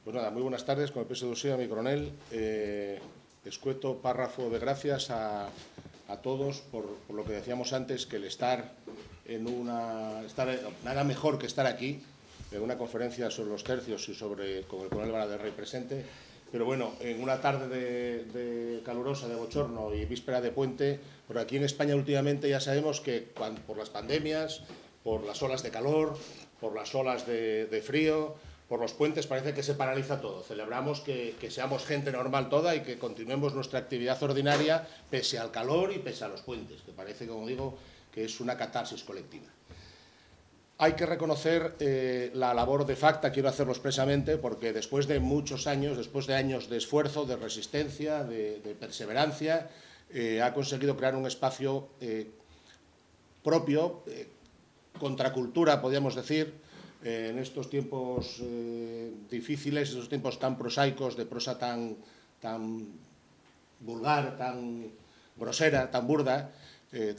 Pues nada, muy buenas tardes. Con el permiso de usted, mi coronel, escueto párrafo de gracias a todos por lo que decíamos antes, que el nada mejor que estar aquí en una conferencia sobre los tercios y con el coronel Vara de Rey presente. Pero bueno, en una tarde de calurosa, de bochorno y víspera de puente, por aquí en España últimamente ya sabemos que por las pandemias, por las olas de calor, por las olas de frío, por los puentes, parece que se paraliza todo. Celebramos que seamos gente normal toda y que continuemos nuestra actividad ordinaria pese al calor y pese a los puentes, que parece, como digo, que es una catarsis colectiva. Hay que reconocer la labor de FACTA, quiero hacerlo expresamente, porque después de muchos años, después de años de esfuerzo, de resistencia, de perseverancia, ha conseguido crear un espacio propio, contracultura, podríamos decir, en estos tiempos difíciles, estos tiempos tan prosaicos, de prosa tan vulgar, tan grosera, tan burda,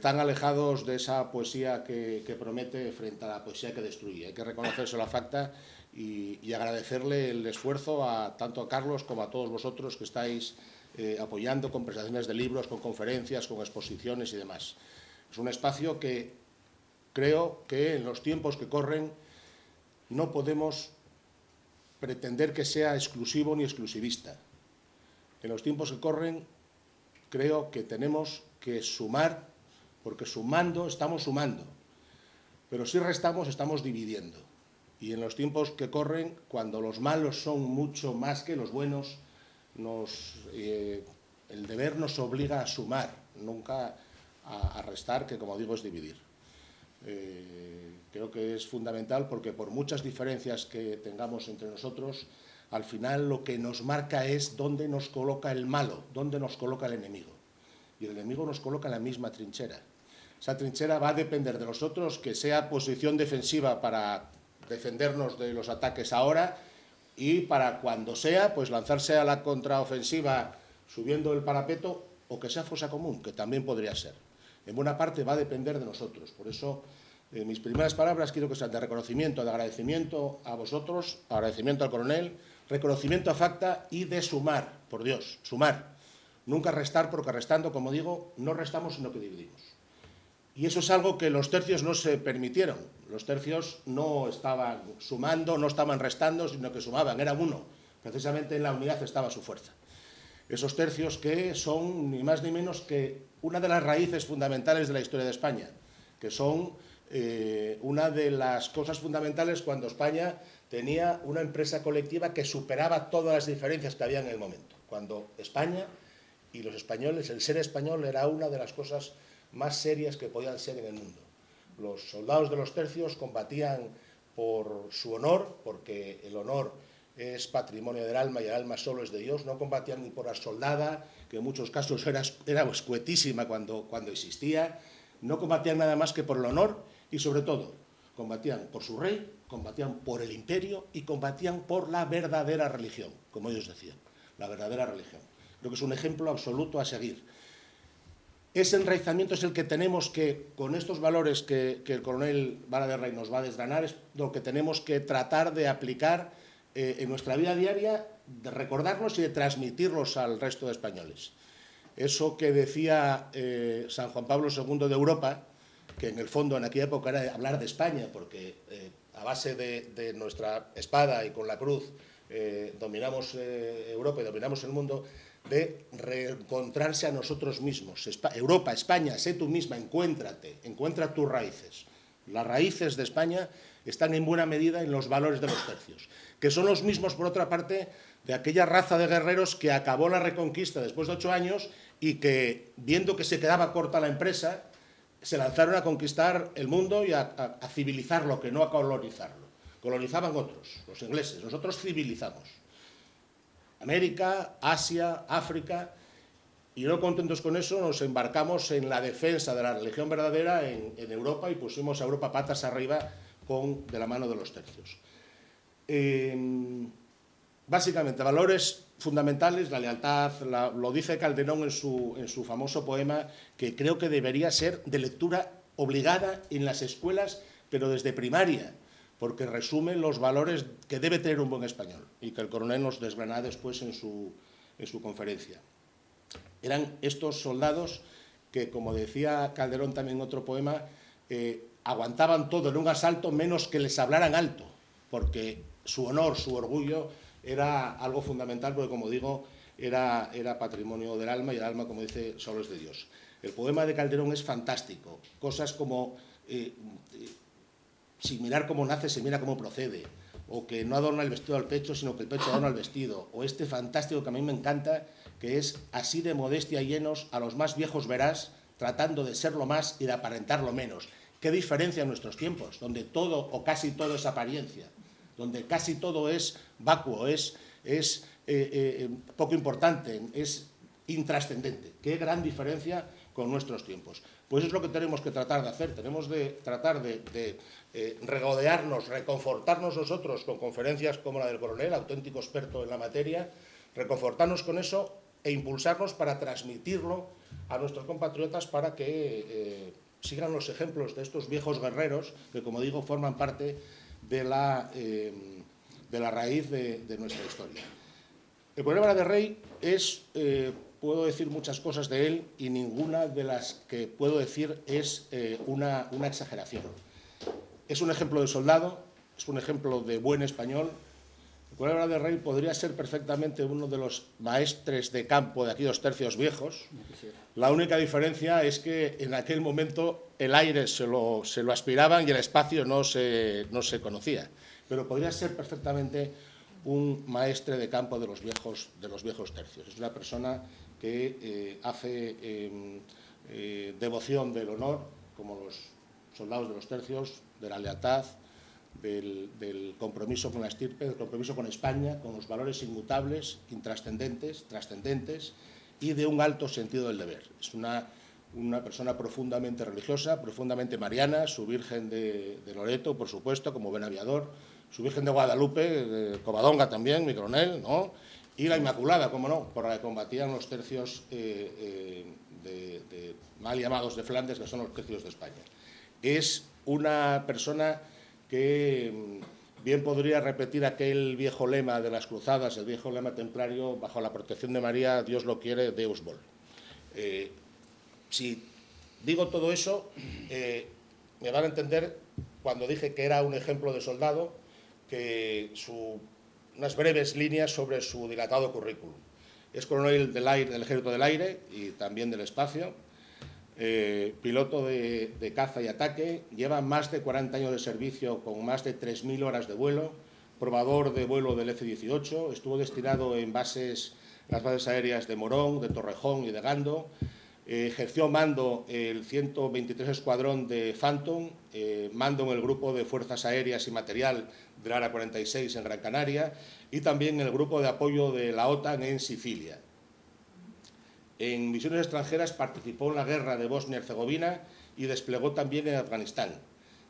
tan alejados de esa poesía que promete frente a la poesía que destruye. Hay que reconocerse la FACTA y agradecerle el esfuerzo tanto a Carlos como a todos vosotros que estáis apoyando con presentaciones de libros, con conferencias, con exposiciones y demás. Es un espacio que creo que en los tiempos que corren no podemos pretender que sea exclusivo ni exclusivista. En los tiempos que corren creo que tenemos que sumar, porque sumando estamos sumando, pero si restamos estamos dividiendo. Y en los tiempos que corren, cuando los malos son mucho más que los buenos, el deber nos obliga a sumar, nunca a restar, que como digo es dividir. Creo que es fundamental porque por muchas diferencias que tengamos entre nosotros, al final lo que nos marca es dónde nos coloca el malo, dónde nos coloca el enemigo. Y el enemigo nos coloca en la misma trinchera. Esa trinchera va a depender de nosotros, que sea posición defensiva para defendernos de los ataques ahora y para cuando sea, pues lanzarse a la contraofensiva subiendo el parapeto, o que sea fosa común, que también podría ser. En buena parte va a depender de nosotros. Por eso, mis primeras palabras quiero que sean de reconocimiento, de agradecimiento a vosotros, agradecimiento al coronel, reconocimiento a FACTA y de sumar, por Dios, sumar. Nunca restar, porque restando, como digo, no restamos, sino que dividimos. Y eso es algo que los tercios no se permitieron. Los tercios no estaban sumando, no estaban restando, sino que sumaban, eran uno. Precisamente en la unidad estaba su fuerza. Esos tercios que son ni más ni menos que una de las raíces fundamentales de la historia de España, que son una de las cosas fundamentales cuando España tenía una empresa colectiva que superaba todas las diferencias que había en el momento. Cuando España y los españoles, el ser español era una de las cosas más serias que podían ser en el mundo. Los soldados de los tercios combatían por su honor, porque el honor es patrimonio del alma y el alma solo es de Dios. No combatían ni por la soldada, que en muchos casos era escuetísima cuando existía. No combatían nada más que por el honor y, sobre todo, combatían por su rey, combatían por el imperio y combatían por la verdadera religión, como ellos decían, la verdadera religión. Creo que es un ejemplo absoluto a seguir. Ese enraizamiento es el que tenemos que, con estos valores que el coronel Vara de Rey nos va a desgranar, es lo que tenemos que tratar de aplicar en nuestra vida diaria, de recordarnos y de transmitirlos al resto de españoles. Eso que decía San Juan Pablo II de Europa, que en el fondo en aquella época era hablar de España, porque a base de nuestra espada y con la cruz dominamos Europa y dominamos el mundo, de reencontrarse a nosotros mismos. Europa, España, sé tú misma, encuéntrate, encuentra tus raíces. Las raíces de España están en buena medida en los valores de los tercios, que son los mismos, por otra parte, de aquella raza de guerreros que acabó la Reconquista después de 8 años y que, viendo que se quedaba corta la empresa, se lanzaron a conquistar el mundo y a civilizarlo, que no a colonizarlo. Colonizaban otros, los ingleses, nosotros civilizamos. América, Asia, África, y no contentos con eso nos embarcamos en la defensa de la religión verdadera en Europa y pusimos a Europa patas arriba de la mano de los tercios. Básicamente, valores fundamentales, la lealtad, lo dice Calderón en su famoso poema, que creo que debería ser de lectura obligada en las escuelas, pero desde primaria, porque resume los valores que debe tener un buen español y que el coronel nos desgranará después en su conferencia. Eran estos soldados que, como decía Calderón también en otro poema, aguantaban todo en un asalto menos que les hablaran alto, porque su honor, su orgullo era algo fundamental, porque, como digo, era patrimonio del alma, y el alma, como dice, solo es de Dios. El poema de Calderón es fantástico. Cosas como sin mirar cómo nace, se mira cómo procede, o que no adorna el vestido al pecho, sino que el pecho adorna el vestido, o este fantástico que a mí me encanta, que es así de modestia llenos, a los más viejos verás, tratando de serlo más y de aparentarlo menos. ¿Qué diferencia en nuestros tiempos? Donde todo o casi todo es apariencia, donde casi todo es vacuo, es poco importante, es intrascendente. Qué gran diferencia con nuestros tiempos. Pues es lo que tenemos que tratar de hacer. Tenemos de tratar de regodearnos, reconfortarnos nosotros con conferencias como la del coronel, auténtico experto en la materia, reconfortarnos con eso e impulsarnos para transmitirlo a nuestros compatriotas para que sigan los ejemplos de estos viejos guerreros que, como digo, forman parte de la raíz de nuestra historia. El poema de Rey es, puedo decir muchas cosas de él y ninguna de las que puedo decir es una exageración. Es un ejemplo de soldado, es un ejemplo de buen español. El poema de Rey podría ser perfectamente uno de los maestres de campo de aquí 2 tercios viejos. La única diferencia es que en aquel momento el aire se lo aspiraban y el espacio no se conocía. Pero podría ser perfectamente un maestre de campo de los viejos tercios. Es una persona que hace devoción del honor, como los soldados de los tercios, de la lealtad, del compromiso con la estirpe, del compromiso con España, con los valores inmutables, intrascendentes, trascendentes, y de un alto sentido del deber. Es una persona profundamente religiosa, profundamente mariana, su Virgen de Loreto, por supuesto, como buen aviador, su Virgen de Guadalupe, de Covadonga también, mi coronel, ¿no? Y la Inmaculada, cómo no, por la que combatían los tercios mal llamados de Flandes, que son los tercios de España. Es una persona que bien podría repetir aquel viejo lema de las cruzadas, el viejo lema templario, bajo la protección de María, Dios lo quiere, Deus vol. Si digo todo eso, me van a entender cuando dije que era un ejemplo de soldado, que unas breves líneas sobre su dilatado currículum. Es coronel del Ejército del Aire y también del Espacio, piloto de caza y ataque, lleva más de 40 años de servicio con más de 3.000 horas de vuelo, probador de vuelo del F-18, estuvo destinado en las bases aéreas de Morón, de Torrejón y de Gando, ejerció mando el 123 Escuadrón de Phantom, mando en el Grupo de Fuerzas Aéreas y Material del Área 46 en Gran Canaria y también en el Grupo de Apoyo de la OTAN en Sicilia. En misiones extranjeras participó en la guerra de Bosnia y Herzegovina y desplegó también en Afganistán.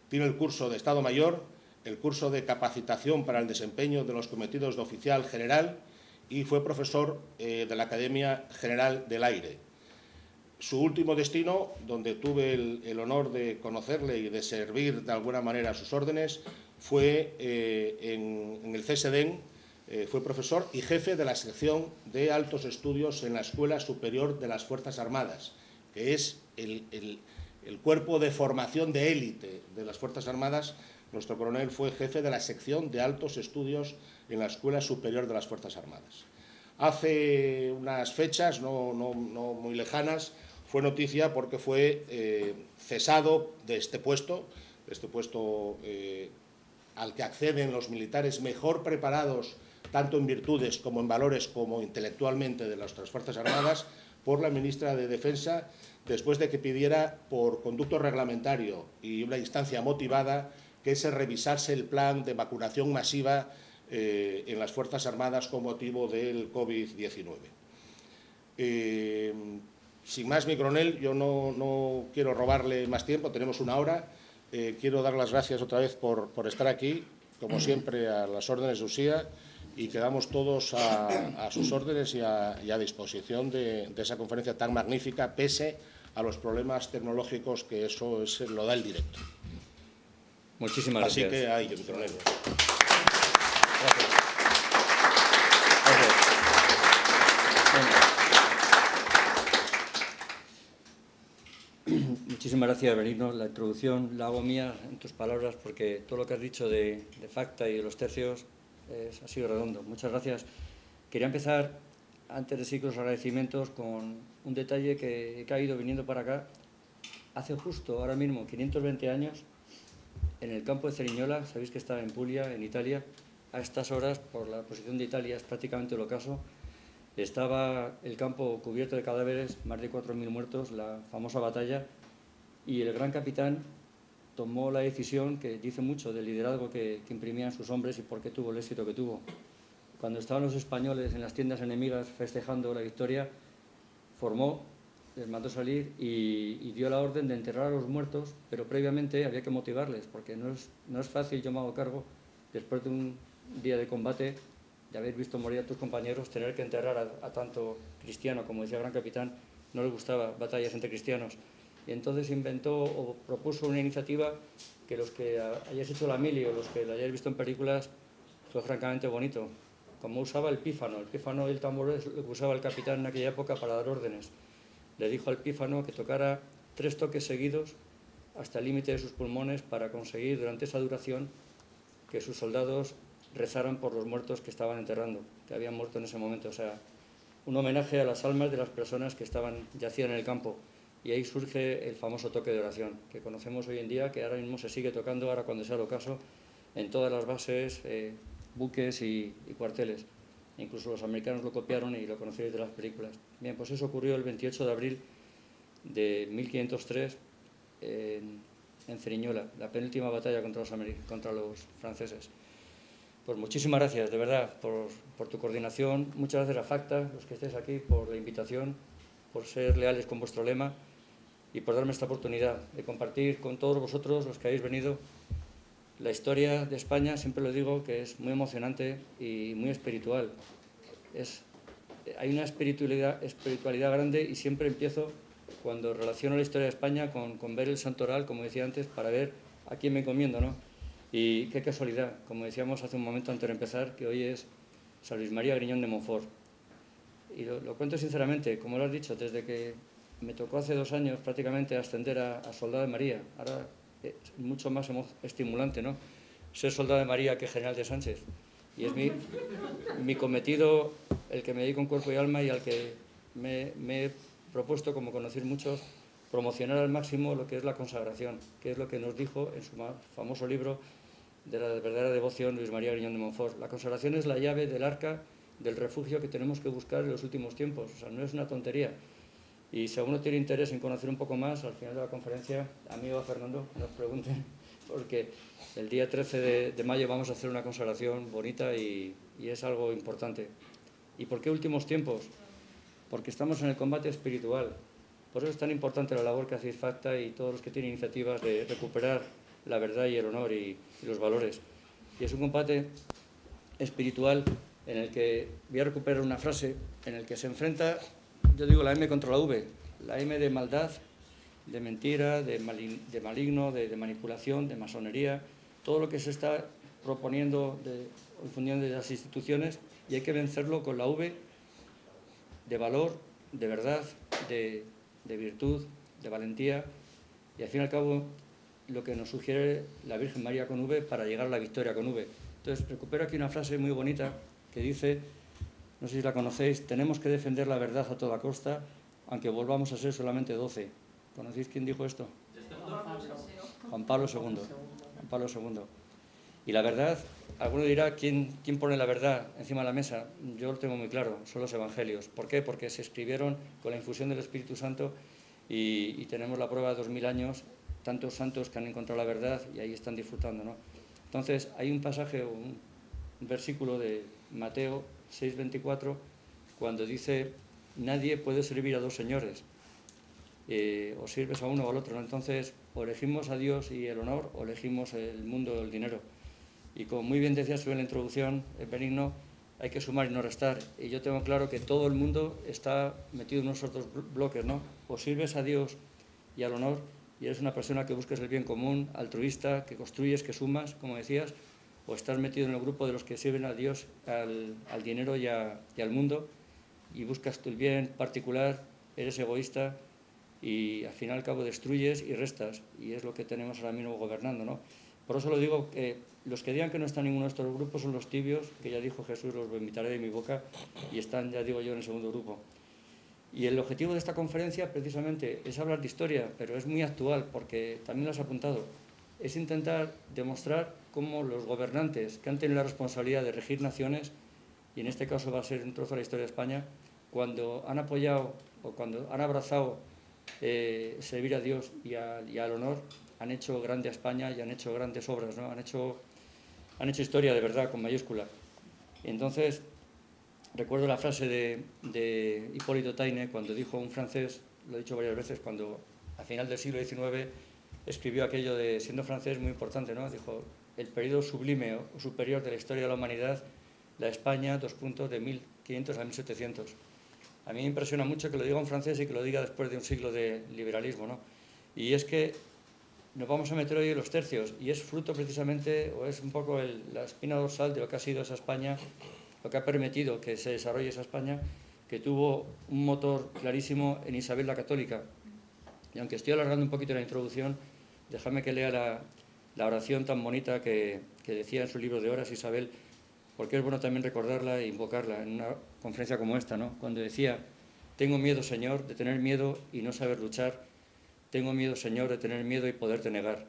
Tiene el curso de Estado Mayor, el curso de capacitación para el desempeño de los cometidos de oficial general y fue profesor de la Academia General del Aire. Su último destino, donde tuve el honor de conocerle y de servir de alguna manera a sus órdenes, fue en el CSDEN. Fue profesor y jefe de la sección de altos estudios en la Escuela Superior de las Fuerzas Armadas, que es el cuerpo de formación de élite de las Fuerzas Armadas. Nuestro coronel fue jefe de la sección de altos estudios en la Escuela Superior de las Fuerzas Armadas. Hace unas fechas, no muy lejanas, fue noticia porque fue cesado de este puesto al que acceden los militares mejor preparados, tanto en virtudes como en valores como intelectualmente de nuestras Fuerzas Armadas, por la ministra de Defensa, después de que pidiera por conducto reglamentario y una instancia motivada que se revisase el plan de vacunación masiva en las Fuerzas Armadas con motivo del COVID-19. Sin más, mi coronel, yo no quiero robarle más tiempo, tenemos 1 hora. Quiero dar las gracias otra vez por estar aquí, como siempre, a las órdenes de Usía, y quedamos todos a sus órdenes y a disposición de esa conferencia tan magnífica, pese a los problemas tecnológicos que eso lo da el directo. Muchísimas Así gracias. que ahí, Micronegro. Gracias. Gracias. Bueno. Muchísimas gracias, Benigno. La introducción la hago mía en tus palabras porque todo lo que has dicho de Facta y de los tercios ha sido redondo. Muchas gracias. Quería empezar, antes de seguir con los agradecimientos, con un detalle que he caído viniendo para acá. Hace justo, ahora mismo, 520 años, en el campo de Cerignola, sabéis que está en Puglia, en Italia, a estas horas, por la posición de Italia, es prácticamente el ocaso, estaba el campo cubierto de cadáveres, más de 4.000 muertos, la famosa batalla, y el gran capitán tomó la decisión que dice mucho del liderazgo que imprimían sus hombres y por qué tuvo el éxito que tuvo. Cuando estaban los españoles en las tiendas enemigas festejando la victoria, les mandó salir y dio la orden de enterrar a los muertos, pero previamente había que motivarles, porque no es fácil, yo me hago cargo, después de un día de combate, de haber visto morir a tus compañeros, tener que enterrar a tanto cristiano, como decía el gran capitán, no les gustaba batallas entre cristianos. Y entonces inventó o propuso una iniciativa que los que hayáis hecho la mili o los que la hayáis visto en películas fue francamente bonito. Como usaba el pífano y el tambor es lo que usaba el capitán en aquella época para dar órdenes. Le dijo al pífano que tocara 3 toques seguidos hasta el límite de sus pulmones para conseguir durante esa duración que sus soldados rezaran por los muertos que estaban enterrando, que habían muerto en ese momento. O sea, un homenaje a las almas de las personas que yacían en el campo. Y ahí surge el famoso toque de oración, que conocemos hoy en día, que ahora mismo se sigue tocando, ahora cuando sea el ocaso, en todas las bases, buques y cuarteles. Incluso los americanos lo copiaron y lo conocéis de las películas. Bien, pues eso ocurrió el 28 de abril de 1503 en Cerignola, la penúltima batalla contra los franceses. Pues muchísimas gracias, de verdad, por tu coordinación. Muchas gracias a Facta, los que estéis aquí, por la invitación, por ser leales con vuestro lema y por darme esta oportunidad de compartir con todos vosotros, los que habéis venido, la historia de España. Siempre lo digo, que es muy emocionante y muy espiritual. Hay una espiritualidad grande y siempre empiezo, cuando relaciono la historia de España, con ver el santoral, como decía antes, para ver a quién me encomiendo, ¿no? Y qué casualidad, como decíamos hace un momento antes de empezar, que hoy es San Luis María Griñón de Montfort. Y lo cuento sinceramente, como lo has dicho, desde que me tocó hace 2 años prácticamente ascender a soldado de María. Ahora es mucho más estimulante, ¿no?, ser soldado de María que general de Sánchez. Y es mi cometido, el que me dedico en cuerpo y alma y al que me he propuesto, como conocéis muchos, promocionar al máximo lo que es la consagración, que es lo que nos dijo en su famoso libro de la verdadera devoción Luis María Griñón de Montfort. La consagración es la llave del arca del refugio que tenemos que buscar en los últimos tiempos. O sea, no es una tontería. Y si alguno tiene interés en conocer un poco más, al final de la conferencia, amigo Fernando, nos pregunten, porque el día 13 de mayo vamos a hacer una consagración bonita y es algo importante. ¿Y por qué últimos tiempos? Porque estamos en el combate espiritual. Por eso es tan importante la labor que hacéis Facta y todos los que tienen iniciativas de recuperar la verdad y el honor y los valores. Y es un combate espiritual en el que voy a recuperar una frase en el que se enfrenta, yo digo, la M contra la V, la M de maldad, de mentira, de maligno, de manipulación, de masonería, todo lo que se está proponiendo en función de las instituciones, y hay que vencerlo con la V de valor, de verdad, de virtud, de valentía, y al fin y al cabo lo que nos sugiere la Virgen María con V para llegar a la victoria con V. Entonces recupero aquí una frase muy bonita que dice, no sé si la conocéis: tenemos que defender la verdad a toda costa, aunque volvamos a ser solamente 12. ¿Conocéis quién dijo esto? Juan Pablo II. Juan Pablo II. Y la verdad, alguno dirá, ¿quién pone la verdad encima de la mesa? Yo lo tengo muy claro, son los evangelios. ¿Por qué? Porque se escribieron con la infusión del Espíritu Santo y tenemos la prueba de 2000 años, tantos santos que han encontrado la verdad y ahí están disfrutando, ¿no? Entonces, hay un pasaje, un versículo de Mateo 6:24, cuando dice, nadie puede servir a 2 señores, o sirves a uno o al otro, ¿no? Entonces, o elegimos a Dios y el honor, o elegimos el mundo o el dinero. Y como muy bien decías tú en la introducción, Benigno, hay que sumar y no restar. Y yo tengo claro que todo el mundo está metido en esos 2 bloques, ¿no? O sirves a Dios y al honor, y eres una persona que buscas el bien común, altruista, que construyes, que sumas, como decías, o estás metido en el grupo de los que sirven a Dios, al dinero y al mundo, y buscas tu bien particular, eres egoísta y al fin y al cabo destruyes y restas, y es lo que tenemos ahora mismo gobernando, ¿no? Por eso lo digo, que los que digan que no están en ninguno de estos grupos son los tibios, que ya dijo Jesús, los vomitaré de mi boca, y están, ya digo yo, en el segundo grupo. Y el objetivo de esta conferencia precisamente es hablar de historia, pero es muy actual porque también lo has apuntado. Es intentar demostrar cómo los gobernantes que han tenido la responsabilidad de regir naciones, y en este caso va a ser un trozo de la historia de España, cuando han apoyado o cuando han abrazado servir a Dios y al honor, han hecho grande a España y han hecho grandes obras, ¿no? Han hecho historia de verdad, con mayúscula. Entonces, recuerdo la frase de Hipólito Taine cuando dijo un francés, lo he dicho varias veces, cuando a final del siglo XIX escribió aquello de, siendo francés muy importante, ¿no? Dijo, el periodo sublime o superior de la historia de la humanidad, la España, de 1500 a 1700. A mí me impresiona mucho que lo diga un francés y que lo diga después de un siglo de liberalismo, ¿no? Y es que nos vamos a meter hoy en los tercios, y es fruto precisamente, o es un poco la espina dorsal de lo que ha sido esa España, lo que ha permitido que se desarrolle esa España, que tuvo un motor clarísimo en Isabel la Católica. Y aunque estoy alargando un poquito la introducción, déjame que lea la oración tan bonita que decía en su libro de horas Isabel, porque es bueno también recordarla e invocarla en una conferencia como esta, ¿no? Cuando decía, tengo miedo, Señor, de tener miedo y no saber luchar. Tengo miedo, Señor, de tener miedo y poderte negar.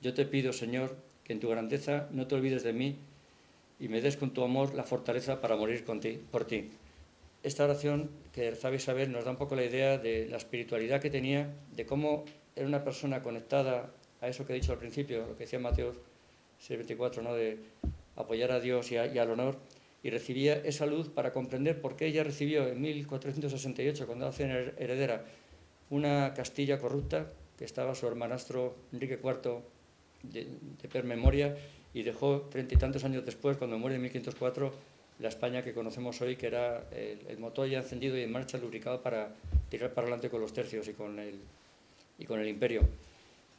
Yo te pido, Señor, que en tu grandeza no te olvides de mí y me des con tu amor la fortaleza para morir por ti. Esta oración que rezaba Isabel nos da un poco la idea de la espiritualidad que tenía, de cómo era una persona conectada a eso que he dicho al principio, lo que decía Mateo 6:24, ¿no? De apoyar a Dios y al honor, y recibía esa luz para comprender por qué ella recibió en 1468, cuando hace heredera, una Castilla corrupta, que estaba su hermanastro Enrique IV de per memoria, y dejó 30 y tantos años después, cuando muere en 1504, la España que conocemos hoy, que era el motor ya encendido y en marcha, lubricado para tirar para adelante con los tercios y con el imperio.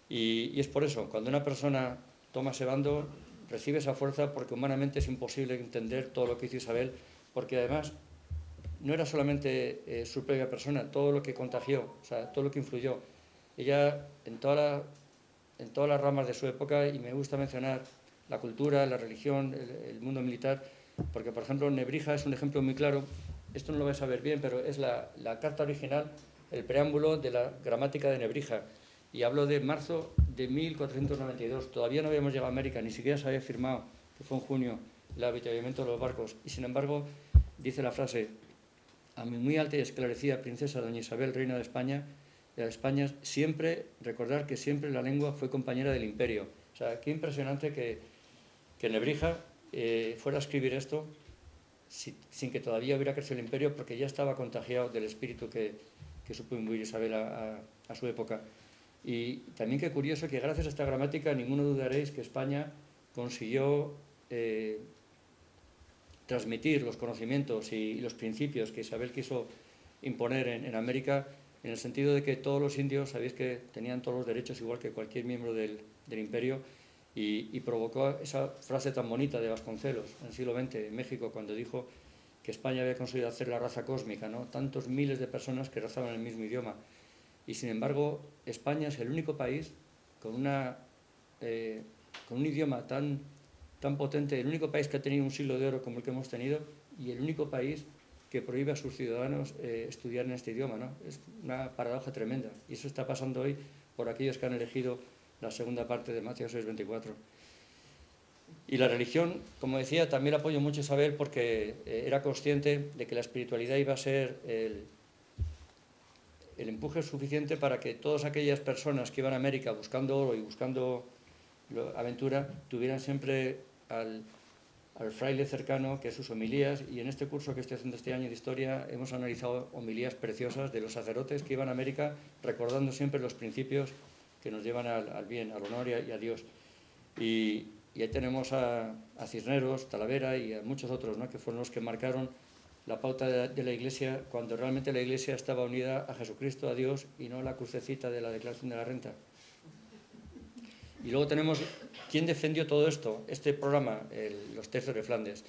Y es por eso, cuando una persona toma ese bando, recibe esa fuerza, porque humanamente es imposible entender todo lo que hizo Isabel, porque además no era solamente su propia persona, todo lo que contagió, o sea, todo lo que influyó. Ella, en todas las ramas de su época, y me gusta mencionar la cultura, la religión, el mundo militar, porque, por ejemplo, Nebrija es un ejemplo muy claro. Esto no lo vais a ver bien, pero es la carta original, el preámbulo de la gramática de Nebrija. Y hablo de marzo de 1492. Todavía no habíamos llegado a América, ni siquiera se había firmado, que fue en junio, el avituallamiento de los barcos. Y, sin embargo, dice la frase, a mi muy alta y esclarecida princesa doña Isabel, reina de España, siempre, recordar que siempre la lengua fue compañera del imperio. O sea, qué impresionante que Nebrija fuera a escribir esto sin que todavía hubiera crecido el imperio, porque ya estaba contagiado del espíritu que supo imbuir Isabel a su época. Y también qué curioso que gracias a esta gramática ninguno dudaréis que España consiguió transmitir los conocimientos y los principios que Isabel quiso imponer en América, en el sentido de que todos los indios, sabéis que tenían todos los derechos igual que cualquier miembro del imperio, y provocó esa frase tan bonita de Vasconcelos en el siglo XX en México, cuando dijo que España había conseguido hacer la raza cósmica, ¿no? Tantos miles de personas que rezaban el mismo idioma. Y sin embargo, España es el único país con un idioma tan potente, el único país que ha tenido un siglo de oro como el que hemos tenido, y el único país que prohíbe a sus ciudadanos estudiar en este idioma, ¿no? Es una paradoja tremenda, y eso está pasando hoy por aquellos que han elegido la segunda parte de Mateo 6:24. Y la religión, como decía, también la apoyo mucho a Isabel, porque era consciente de que la espiritualidad iba a ser el empuje suficiente para que todas aquellas personas que iban a América buscando oro y buscando aventura tuvieran siempre al fraile cercano, que es sus homilías. Y en este curso que estoy haciendo este año de historia hemos analizado homilías preciosas de los sacerdotes que iban a América, recordando siempre los principios que nos llevan al bien, al honor y a Dios. Y ahí tenemos a Cisneros, Talavera y a muchos otros, ¿no? Que fueron los que marcaron la pauta de la Iglesia, cuando realmente la Iglesia estaba unida a Jesucristo, a Dios, y no a la crucecita de la Declaración de la Renta. Y luego tenemos quién defendió todo esto, este programa, los tercios de Flandes.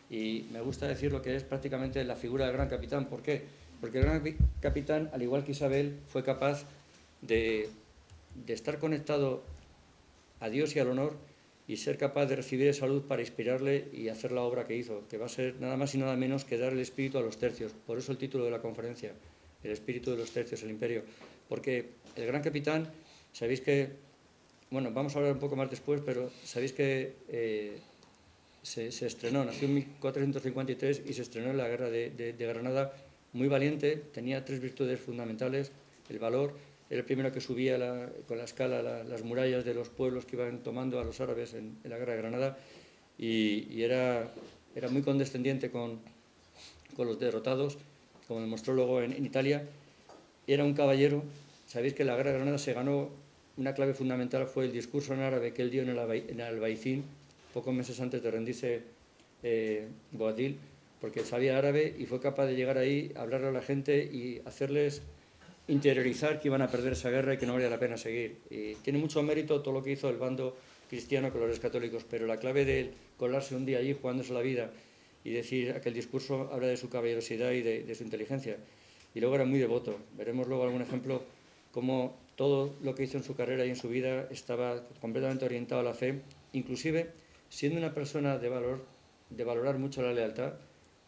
Y me gusta decir lo que es prácticamente la figura del gran capitán. ¿Por qué? Porque el gran capitán, al igual que Isabel, fue capaz de estar conectado a Dios y al honor y ser capaz de recibir esa luz para inspirarle y hacer la obra que hizo, que va a ser nada más y nada menos que dar el espíritu a los tercios. Por eso el título de la conferencia, el espíritu de los tercios, el imperio. Porque el gran capitán, sabéis que, bueno, vamos a hablar un poco más después, pero sabéis que se estrenó, nació en 1453 y se estrenó en la guerra de Granada, muy valiente, tenía 3 virtudes fundamentales: el valor, era el primero que subía con la escala las murallas de los pueblos que iban tomando a los árabes en la guerra de Granada, y era muy condescendiente con los derrotados, como demostró luego en Italia. Era un caballero. Sabéis que en la guerra de Granada se ganó, una clave fundamental fue el discurso en árabe que él dio en el Albaicín, pocos meses antes de rendirse Boabdil, porque sabía árabe y fue capaz de llegar ahí, hablarle a la gente y hacerles interiorizar que iban a perder esa guerra y que no valía la pena seguir. Y tiene mucho mérito todo lo que hizo el bando cristiano con los católicos, pero la clave de colarse un día allí jugándose la vida y decir aquel discurso habla de su caballerosidad y de su inteligencia. Y luego era muy devoto. Veremos luego algún ejemplo cómo todo lo que hizo en su carrera y en su vida estaba completamente orientado a la fe, inclusive siendo una persona de valorar mucho la lealtad,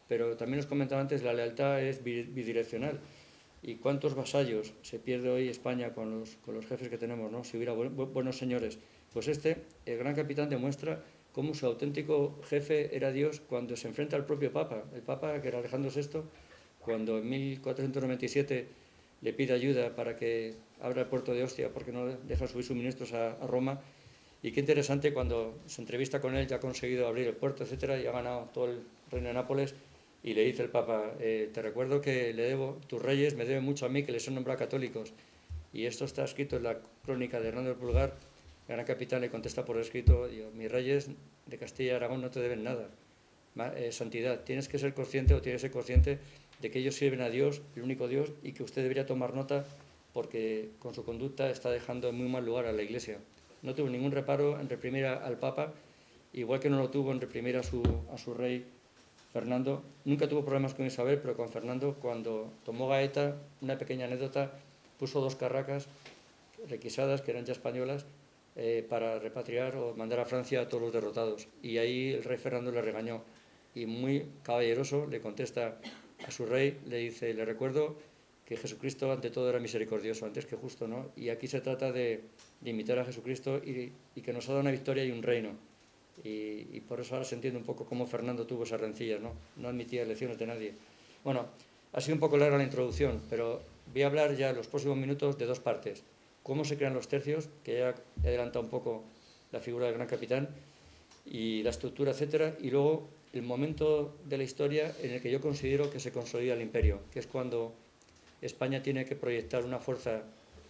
pero también os comentaba antes, la lealtad es bidireccional. ¿Y cuántos vasallos se pierde hoy España con los jefes que tenemos, ¿no? Si hubiera buenos señores. Pues el gran capitán, demuestra cómo su auténtico jefe era Dios cuando se enfrenta al propio Papa. El Papa, que era Alejandro VI, cuando en 1497 le pide ayuda para que abra el puerto de Ostia porque no deja subir suministros a Roma. Y qué interesante, cuando se entrevista con él, ya ha conseguido abrir el puerto, etcétera, y ha ganado todo el reino de Nápoles, y le dice el Papa: te recuerdo que tus reyes me deben mucho a mí, que les he nombrado católicos. Y esto está escrito en la crónica de Hernando el Pulgar. El gran capitán le contesta por escrito: mis reyes de Castilla y Aragón no te deben nada. Santidad, tienes que ser consciente, o tienes que ser consciente de que ellos sirven a Dios, el único Dios, y que usted debería tomar nota porque con su conducta está dejando en muy mal lugar a la Iglesia. No tuvo ningún reparo en reprimir al Papa, igual que no lo tuvo en reprimir a su rey Fernando. Nunca tuvo problemas con Isabel, pero con Fernando, cuando tomó Gaeta, una pequeña anécdota, puso 2 carracas requisadas, que eran ya españolas, para repatriar o mandar a Francia a todos los derrotados. Y ahí el rey Fernando le regañó, y muy caballeroso le contesta a su rey, le dice: le recuerdo que Jesucristo ante todo era misericordioso, antes que justo, ¿no? Y aquí se trata de imitar a Jesucristo y que nos ha dado una victoria y un reino. Y por eso ahora se entiende un poco cómo Fernando tuvo esas rencillas, ¿no? No admitía elecciones de nadie. Bueno, ha sido un poco larga la introducción, pero voy a hablar ya en los próximos minutos de 2 partes. Cómo se crean los tercios, que ya he adelantado un poco la figura del gran capitán, y la estructura, etcétera, y luego el momento de la historia en el que yo considero que se consolida el imperio, que es cuando España tiene que proyectar una fuerza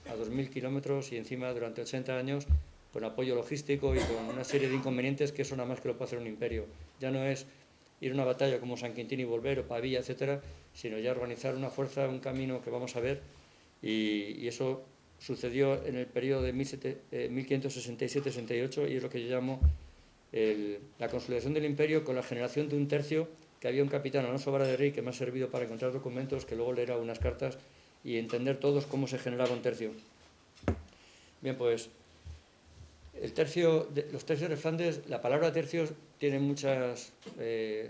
a 2.000 kilómetros y encima durante 80 años con apoyo logístico y con una serie de inconvenientes, que eso nada más que lo puede hacer un imperio. Ya no es ir a una batalla como San Quintín y volver, o Pavía, etcétera, sino ya organizar una fuerza, un camino que vamos a ver, y eso sucedió en el periodo de 1567-68, y es lo que yo llamo la consolidación del imperio, con la generación de un tercio, que había un capitán, Alonso Vara de Rey, que me ha servido para encontrar documentos, que luego leerá unas cartas y entender todos cómo se generaba un tercio. Bien, pues los tercios de Flandes, la palabra tercios tiene muchas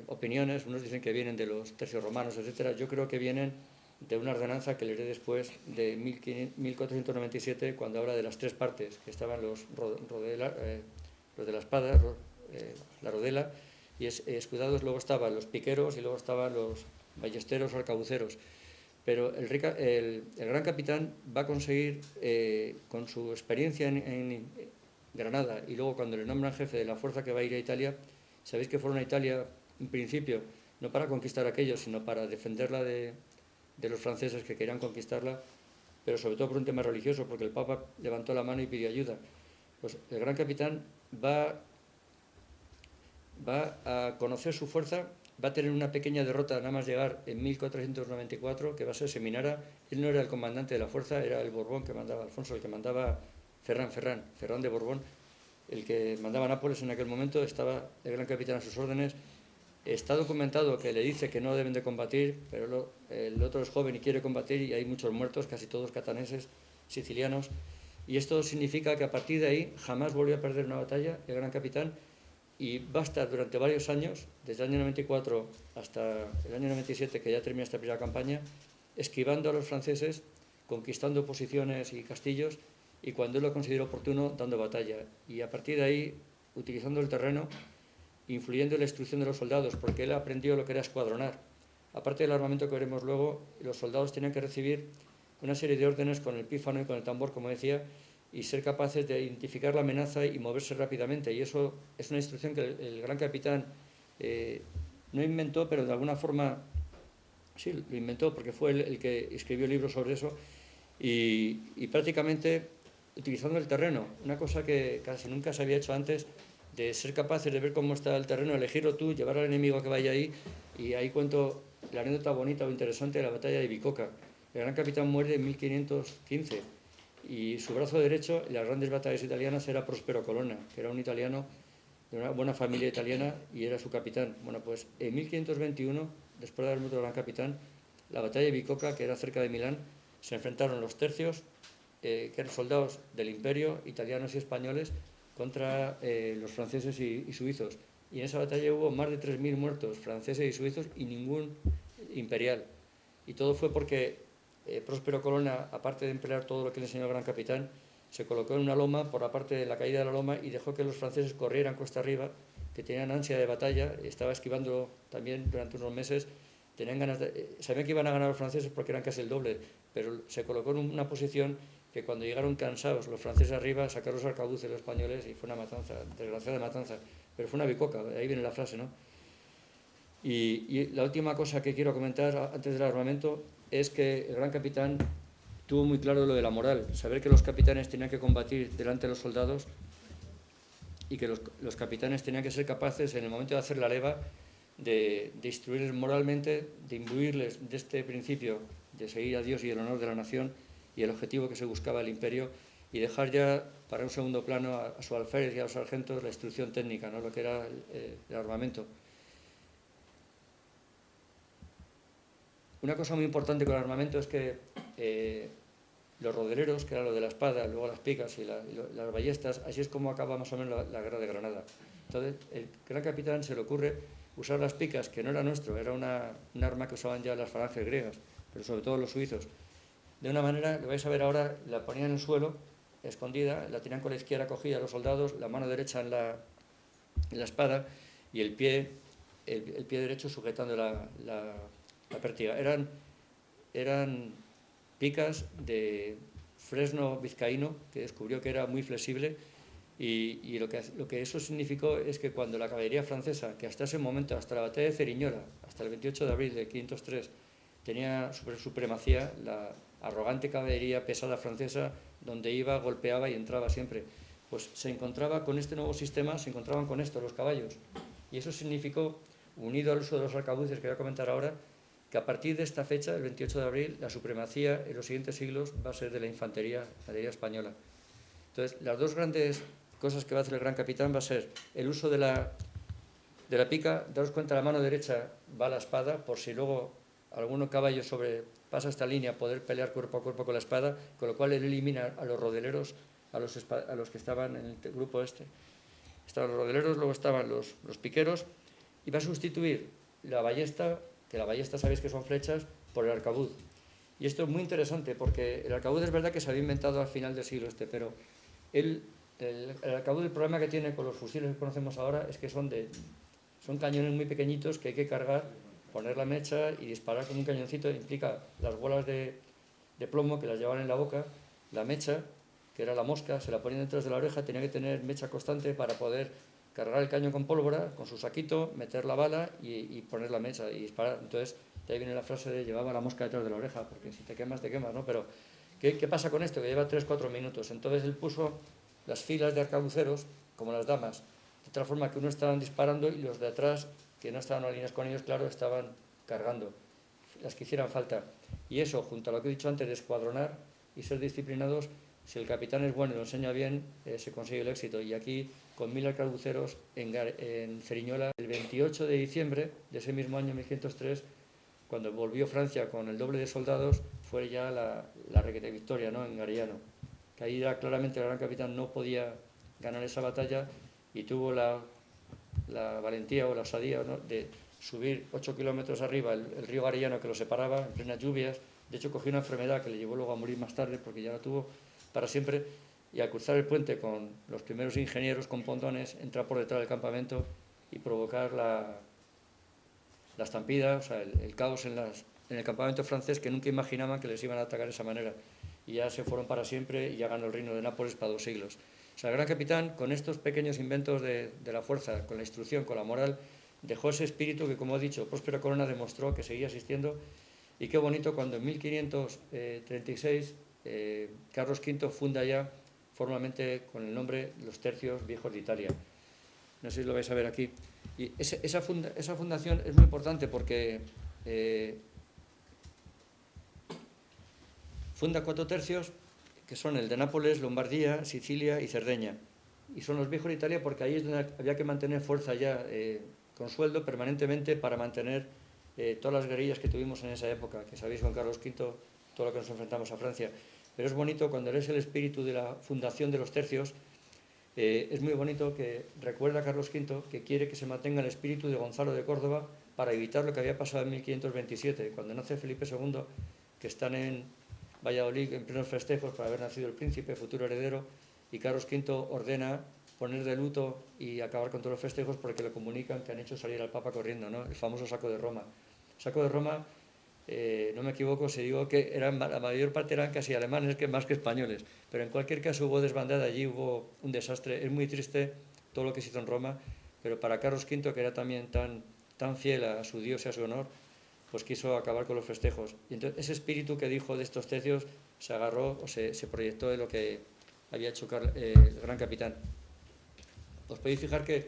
opiniones. Unos dicen que vienen de los tercios romanos, etcétera. Yo creo que vienen de una ordenanza que leeré después, de 1497, cuando habla de las 3 partes, que estaban los de la espada, la rodela, y escudados. Luego estaban los piqueros y luego estaban los ballesteros o arcabuceros. Pero el gran capitán va a conseguir, con su experiencia en Granada, y luego cuando le nombran jefe de la fuerza que va a ir a Italia, sabéis que fueron a Italia en principio no para conquistar aquello, sino para defenderla de los franceses que querían conquistarla, pero sobre todo por un tema religioso, porque el Papa levantó la mano y pidió ayuda. Pues el gran capitán va a conocer su fuerza, va a tener una pequeña derrota nada más llegar en 1494, que va a ser Seminara. Él no era el comandante de la fuerza, era el Borbón que mandaba, Alfonso, el que mandaba Ferrán de Borbón, el que mandaba Nápoles en aquel momento, estaba el gran capitán a sus órdenes. Está documentado que le dice que no deben de combatir, pero el otro es joven y quiere combatir, y hay muchos muertos, casi todos cataneses, sicilianos. Y esto significa que a partir de ahí jamás volvió a perder una batalla el gran capitán, y va a estar durante varios años, desde el año 94 hasta el año 97, que ya termina esta primera campaña, esquivando a los franceses, conquistando posiciones y castillos, y cuando él lo consideró oportuno, dando batalla. Y a partir de ahí, utilizando el terreno, influyendo en la instrucción de los soldados, porque él aprendió lo que era escuadronar. Aparte del armamento que veremos luego, los soldados tenían que recibir una serie de órdenes con el pífano y con el tambor, como decía, y ser capaces de identificar la amenaza y moverse rápidamente. Y eso es una instrucción que el gran capitán no inventó, pero de alguna forma sí, lo inventó, porque fue el que escribió libros sobre eso, y prácticamente utilizando el terreno, una cosa que casi nunca se había hecho antes, de ser capaces de ver cómo está el terreno, elegirlo tú, llevar al enemigo a que vaya ahí. Y ahí cuento la anécdota bonita o interesante de la batalla de Bicoca. El gran capitán muere en 1515 y su brazo derecho en las grandes batallas italianas era Prospero Colonna, que era un italiano de una buena familia italiana y era su capitán. Bueno, pues en 1521, después de haber muerto el gran capitán, la batalla de Bicoca, que era cerca de Milán, se enfrentaron los tercios, que eran soldados del imperio, italianos y españoles, contra los franceses y suizos. Y en esa batalla hubo más de 3.000 muertos franceses y suizos y ningún imperial. Y todo fue porque Próspero Colonna, aparte de emplear todo lo que le enseñó el gran capitán, se colocó en una loma por la parte de la caída de la loma y dejó que los franceses corrieran cuesta arriba, que tenían ansia de batalla, estaba esquivando también durante unos meses, tenían ganas sabían que iban a ganar los franceses porque eran casi el doble, pero se colocó en una posición que cuando llegaron cansados los franceses arriba, sacaron los arcabuces los españoles y fue una matanza, desgraciada matanza, pero fue una bicoca, ahí viene la frase, ¿no? Y la última cosa que quiero comentar antes del armamento es que el gran capitán tuvo muy claro lo de la moral, saber que los capitanes tenían que combatir delante de los soldados y que los capitanes tenían que ser capaces en el momento de hacer la leva de instruirles moralmente, de imbuirles de este principio de seguir a Dios y el honor de la nación y el objetivo que se buscaba el imperio, y dejar ya para un segundo plano a su alférez y a los sargentos la instrucción técnica, ¿no? Lo que era el armamento. Una cosa muy importante con el armamento es que los rodeleros, que era lo de la espada, luego las picas y las ballestas, así es como acaba más o menos la guerra de Granada. Entonces, el gran capitán se le ocurre usar las picas, que no era nuestro, era un arma que usaban ya las falanges griegas, pero sobre todo los suizos. De una manera, lo vais a ver ahora, la ponían en el suelo, escondida, la tenían con la izquierda cogida los soldados, la mano derecha en la espada y el pie derecho sujetando la pértiga. Eran picas de fresno vizcaíno, que descubrió que era muy flexible, y lo que eso significó es que cuando la caballería francesa, que hasta ese momento, hasta la batalla de Ceriñola, hasta el 28 de abril de 503, tenía supremacía, la arrogante caballería pesada francesa, donde iba, golpeaba y entraba siempre, pues se encontraba con este nuevo sistema, se encontraban con esto, los caballos. Y eso significó, unido al uso de los arcabuces que voy a comentar ahora, que a partir de esta fecha, el 28 de abril, la supremacía en los siguientes siglos va a ser de la infantería española. Entonces, las dos grandes cosas que va a hacer el gran capitán va a ser el uso de la pica. Daos cuenta, la mano derecha va la espada, por si luego alguno caballo sobrepasa esta línea, poder pelear cuerpo a cuerpo con la espada, con lo cual él elimina a los rodeleros, a los que estaban en el grupo este. Estaban los rodeleros, luego estaban los piqueros, y va a sustituir la ballesta, que la ballesta sabéis que son flechas, por el arcabuz. Y esto es muy interesante, porque el arcabuz es verdad que se había inventado al final del siglo pero el arcabuz, el problema que tiene con los fusiles que conocemos ahora es que son cañones muy pequeñitos que hay que cargar, poner la mecha y disparar con un cañoncito. Implica las bolas de plomo que las llevaban en la boca, la mecha, que era la mosca, se la ponían detrás de la oreja, tenía que tener mecha constante para poder cargar el cañón con pólvora, con su saquito, meter la bala y poner la mecha y disparar. Entonces, de ahí viene la frase de llevaba la mosca detrás de la oreja, porque si te quemas, ¿no? Pero, ¿qué pasa con esto? Que lleva 3-4 minutos. Entonces él puso las filas de arcabuceros, como las damas, de tal forma que uno estaban disparando y los de atrás, que no estaban alineados con ellos, claro, estaban cargando las que hicieran falta. Y eso, junto a lo que he dicho antes de escuadronar y ser disciplinados, si el capitán es bueno y lo enseña bien, se consigue el éxito. Y aquí, con 1000 arcabuceros en Ceriñola, el 28 de diciembre de ese mismo año, 1503, cuando volvió Francia con el doble de soldados, fue ya la requete victoria, ¿no?, en Gariano. Que ahí ya claramente el gran capitán no podía ganar esa batalla y tuvo la valentía o la osadía, ¿no?, de subir 8 kilómetros arriba el río Gariano, que lo separaba en plenas lluvias. De hecho, cogió una enfermedad que le llevó luego a morir más tarde, porque ya la tuvo para siempre, y al cruzar el puente con los primeros ingenieros con pontones, entrar por detrás del campamento y provocar la estampida, o sea, el caos en el campamento francés, que nunca imaginaban que les iban a atacar de esa manera. Y ya se fueron para siempre y ya ganó el reino de Nápoles para 2 siglos. O sea, el gran capitán, con estos pequeños inventos de la fuerza, con la instrucción, con la moral, dejó ese espíritu que, como he dicho, Próspero Corona demostró que seguía existiendo. Y qué bonito cuando en 1536 Carlos V funda ya formalmente con el nombre Los Tercios Viejos de Italia. No sé si lo vais a ver aquí. Y esa fundación es muy importante porque funda 4 tercios, que son el de Nápoles, Lombardía, Sicilia y Cerdeña. Y son los viejos de Italia porque ahí es donde había que mantener fuerza ya con sueldo permanentemente para mantener todas las guerrillas que tuvimos en esa época, que sabéis con Carlos V todo lo que nos enfrentamos a Francia. Pero es bonito cuando eres el espíritu de la fundación de los tercios. Es muy bonito que recuerda a Carlos V que quiere que se mantenga el espíritu de Gonzalo de Córdoba para evitar lo que había pasado en 1527, cuando nace Felipe II, que están en Valladolid en plenos festejos para haber nacido el príncipe, futuro heredero, y Carlos V ordena poner de luto y acabar con todos los festejos porque le comunican que han hecho salir al Papa corriendo, ¿no?, el famoso saco de Roma. El saco de Roma, no me equivoco si digo que la mayor parte eran casi alemanes, que más que españoles, pero en cualquier caso hubo desbandada allí, hubo un desastre. Es muy triste todo lo que se hizo en Roma, pero para Carlos V, que era también tan fiel a su Dios y a su honor, pues quiso acabar con los festejos. Y entonces ese espíritu que dijo de estos tercios se agarró o se proyectó de lo que había hecho el gran capitán. Os podéis fijar que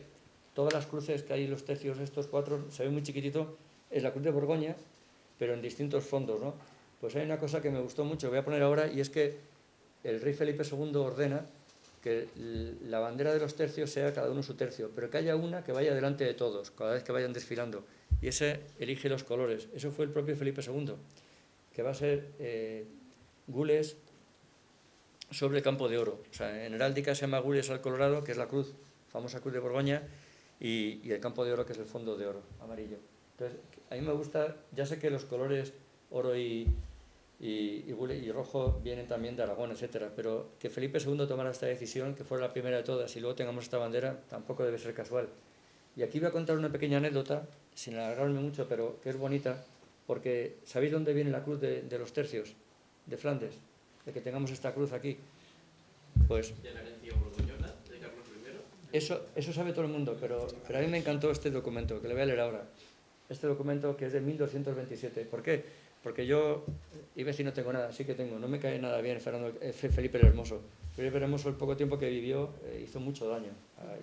todas las cruces que hay en los tercios, estos 4, se ve muy chiquitito, es la cruz de Borgoña, pero en distintos fondos, ¿no? Pues hay una cosa que me gustó mucho, voy a poner ahora, y es que el rey Felipe II ordena que la bandera de los tercios sea cada uno su tercio, pero que haya una que vaya delante de todos, cada vez que vayan desfilando. Y ese elige los colores. Eso fue el propio Felipe II, que va a ser gules sobre el campo de oro. O sea, en heráldica se llama gules al colorado, que es la cruz, famosa cruz de Borgoña, y el campo de oro, que es el fondo de oro, amarillo. Entonces, a mí me gusta, ya sé que los colores oro y rojo vienen también de Aragón, etcétera, pero que Felipe II tomara esta decisión, que fuera la primera de todas, y luego tengamos esta bandera, tampoco debe ser casual. Y aquí voy a contar una pequeña anécdota, sin alargarme mucho, pero que es bonita, porque ¿sabéis dónde viene la cruz de los tercios de Flandes? De que tengamos esta cruz aquí. Pues ¿De la herencia borgoñona de Carlos I? Eso sabe todo el mundo, pero a mí me encantó este documento, que le voy a leer ahora. Este documento, que es de 1227. ¿Por qué? Porque yo, iba a decir no tengo nada, sí que tengo. No me cae nada bien Felipe el Hermoso. Felipe el Hermoso, el poco tiempo que vivió, hizo mucho daño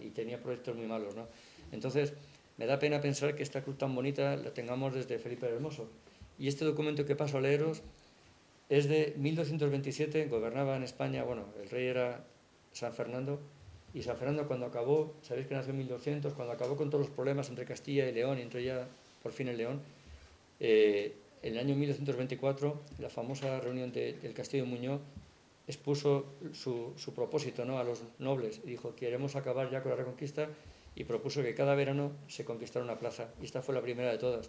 y tenía proyectos muy malos, ¿no? Entonces, me da pena pensar que esta cruz tan bonita la tengamos desde Felipe el Hermoso. Y este documento que paso a leeros es de 1227, gobernaba en España, bueno, el rey era San Fernando, y San Fernando, cuando acabó, sabéis que nació en 1200, cuando acabó con todos los problemas entre Castilla y León, y entró ya por fin el León, en el año 1224, la famosa reunión del Castillo de Muñoz expuso su propósito, ¿no?, a los nobles, y dijo: queremos acabar ya con la Reconquista, y propuso que cada verano se conquistara una plaza, y esta fue la primera de todas,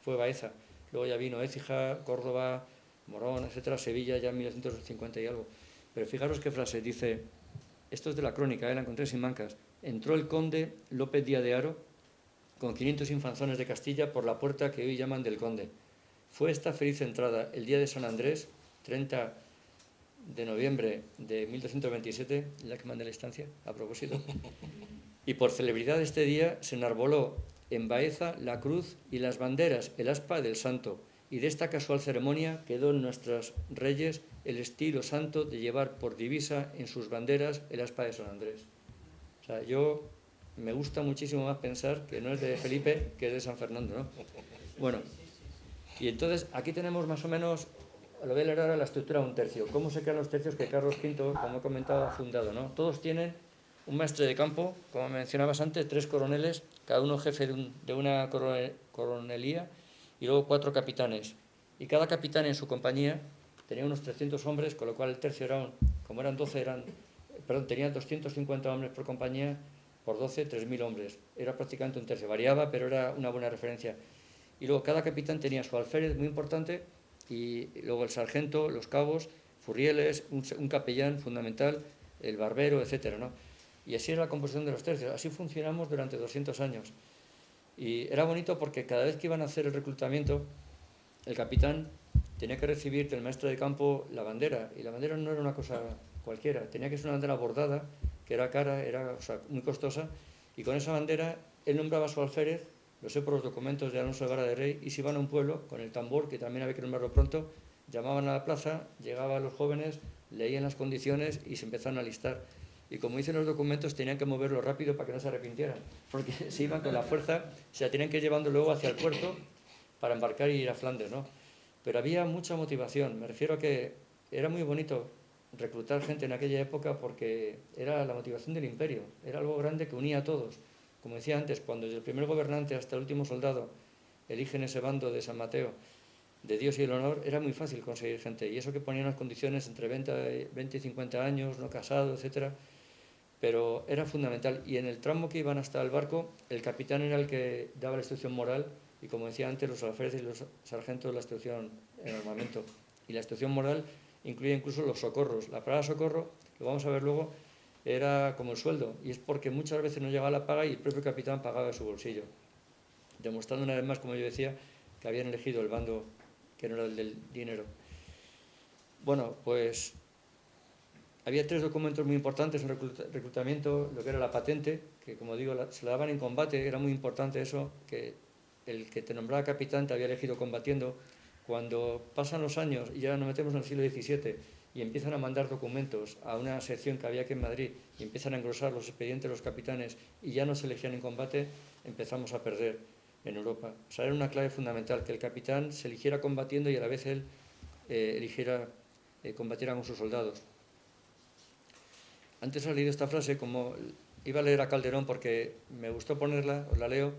fue Baeza. Luego ya vino Écija, Córdoba, Morón, etcétera, Sevilla ya en 1950 y algo. Pero fijaros qué frase dice, esto es de la crónica, la encontré sin mancas: entró el conde López Díaz de Haro con 500 infanzones de Castilla por la puerta que hoy llaman del Conde. Fue esta feliz entrada el día de San Andrés, 30 de noviembre de 1227, la que mandé la instancia, a propósito, y por celebridad de este día se enarboló en Baeza la cruz y las banderas, el aspa del santo, y de esta casual ceremonia quedó en nuestros reyes el estilo santo de llevar por divisa en sus banderas el aspa de San Andrés. O sea, yo me gusta muchísimo más pensar que no es de Felipe, que es de San Fernando, ¿no? Bueno, y entonces aquí tenemos más o menos lo voy a leer ahora la estructura de un tercio. ¿Cómo se crean los tercios que Carlos V, como he comentado, ha fundado, ¿no? Todos tienen un maestre de campo, como mencionabas antes, 3 coroneles, cada uno jefe de una coronelía, y luego 4 capitanes. Y cada capitán en su compañía tenía unos 300 hombres, con lo cual el tercio como eran 12, tenía 250 hombres por compañía, por 12, 3.000 hombres. Era prácticamente un tercio. Variaba, pero era una buena referencia. Y luego cada capitán tenía su alférez muy importante, y luego el sargento, los cabos, furrieles, un capellán fundamental, el barbero, etcétera, ¿no? Y así era la composición de los tercios. Así funcionamos durante 200 años. Y era bonito porque cada vez que iban a hacer el reclutamiento, el capitán tenía que recibir del maestro de campo la bandera. Y la bandera no era una cosa cualquiera. Tenía que ser una bandera bordada, que era cara, muy costosa. Y con esa bandera él nombraba a su alférez, lo sé por los documentos de Alonso de Vara de Rey, y se iban a un pueblo con el tambor, que también había que nombrarlo pronto, llamaban a la plaza, llegaban los jóvenes, leían las condiciones y se empezaron a alistar. Y como dicen los documentos, tenían que moverlo rápido para que no se arrepintieran, porque se iban con la fuerza, se la tenían que ir llevando luego hacia el puerto para embarcar y ir a Flandes, ¿no? Pero había mucha motivación. Me refiero a que era muy bonito reclutar gente en aquella época porque era la motivación del imperio, era algo grande que unía a todos. Como decía antes, cuando desde el primer gobernante hasta el último soldado eligen ese bando de San Mateo, de Dios y el honor, era muy fácil conseguir gente. Y eso que ponía unas condiciones entre 20 y 50 años, no casado, etcétera, pero era fundamental. Y en el tramo que iban hasta el barco, el capitán era el que daba la instrucción moral, y como decía antes, los alféreces y los sargentos la instrucción en armamento. Y la instrucción moral incluía incluso los socorros. La palabra socorro, lo vamos a ver luego, era como el sueldo, y es porque muchas veces no llegaba la paga y el propio capitán pagaba de su bolsillo, demostrando una vez más, como yo decía, que habían elegido el bando que no era el del dinero. Bueno, pues había 3 documentos muy importantes en reclutamiento, lo que era la patente, que como digo, se la daban en combate, era muy importante eso, que el que te nombraba capitán te había elegido combatiendo. Cuando pasan los años y ya nos metemos en el siglo XVII y empiezan a mandar documentos a una sección que había aquí en Madrid y empiezan a engrosar los expedientes de los capitanes y ya no se elegían en combate, empezamos a perder en Europa. O sea, era una clave fundamental, que el capitán se eligiera combatiendo y a la vez él eligiera combatiera con sus soldados. Antes he leído esta frase, como iba a leer a Calderón porque me gustó ponerla, os la leo,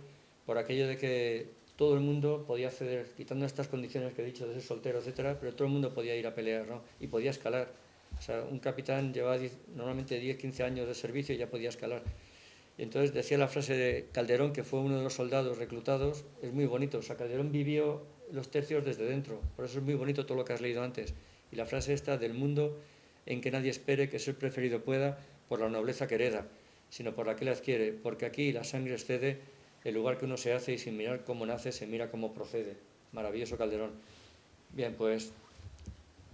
por aquello de que todo el mundo podía acceder, quitando estas condiciones que he dicho de ser soltero, etcétera, pero todo el mundo podía ir a pelear, ¿no? Y podía escalar. O sea, un capitán llevaba normalmente 10, 15 años de servicio y ya podía escalar. Y entonces decía la frase de Calderón, que fue uno de los soldados reclutados, es muy bonito. O sea, Calderón vivió los tercios desde dentro, por eso es muy bonito todo lo que has leído antes. Y la frase esta del mundo en que nadie espere que ser preferido pueda por la nobleza que hereda, sino por la que le adquiere, porque aquí la sangre excede el lugar que uno se hace y sin mirar cómo nace se mira cómo procede. Maravilloso Calderón. Bien, pues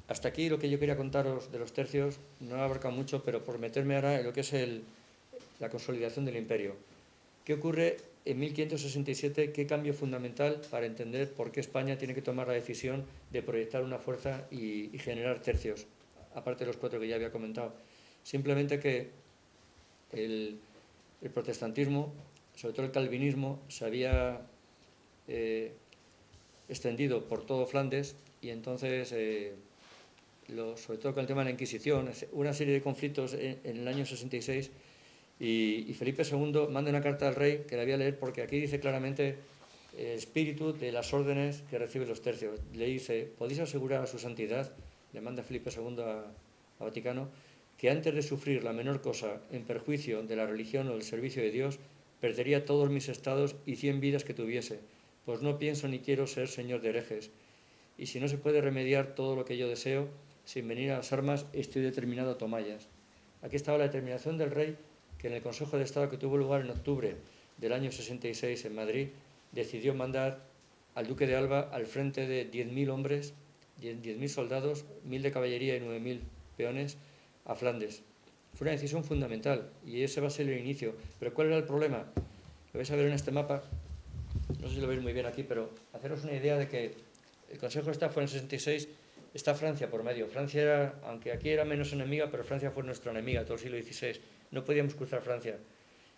hasta aquí lo que yo quería contaros de los tercios. No he abarcado mucho, pero por meterme ahora en lo que es la consolidación del imperio. ¿Qué ocurre en 1567? ¿Qué cambio fundamental para entender por qué España tiene que tomar la decisión de proyectar una fuerza y generar tercios, aparte de los 4 que ya había comentado? Simplemente que el protestantismo, sobre todo el calvinismo, se había extendido por todo Flandes, y entonces, sobre todo con el tema de la Inquisición, una serie de conflictos en el año 66, y Felipe II manda una carta al rey, que la voy a leer porque aquí dice claramente el espíritu de las órdenes que reciben los tercios. Le dice: ¿podéis asegurar a su santidad? Le manda Felipe II a Vaticano, que antes de sufrir la menor cosa en perjuicio de la religión o del servicio de Dios, perdería todos mis estados y 100 vidas que tuviese, pues no pienso ni quiero ser señor de herejes. Y si no se puede remediar todo lo que yo deseo, sin venir a las armas, estoy determinado a tomallas. Aquí estaba la determinación del rey, que en el Consejo de Estado que tuvo lugar en octubre del año 66 en Madrid, decidió mandar al duque de Alba al frente de 10.000 hombres, 10.000 soldados, 1.000 de caballería y 9.000 peones, a Flandes. Fue una decisión fundamental y ese va a ser el inicio. Pero ¿cuál era el problema? Lo vais a ver en este mapa, no sé si lo veis muy bien aquí, pero haceros una idea de que el Consejo de Estado fue en el 66, está Francia por medio. Francia era, aunque aquí era menos enemiga, pero Francia fue nuestra enemiga todo el siglo XVI. No podíamos cruzar Francia.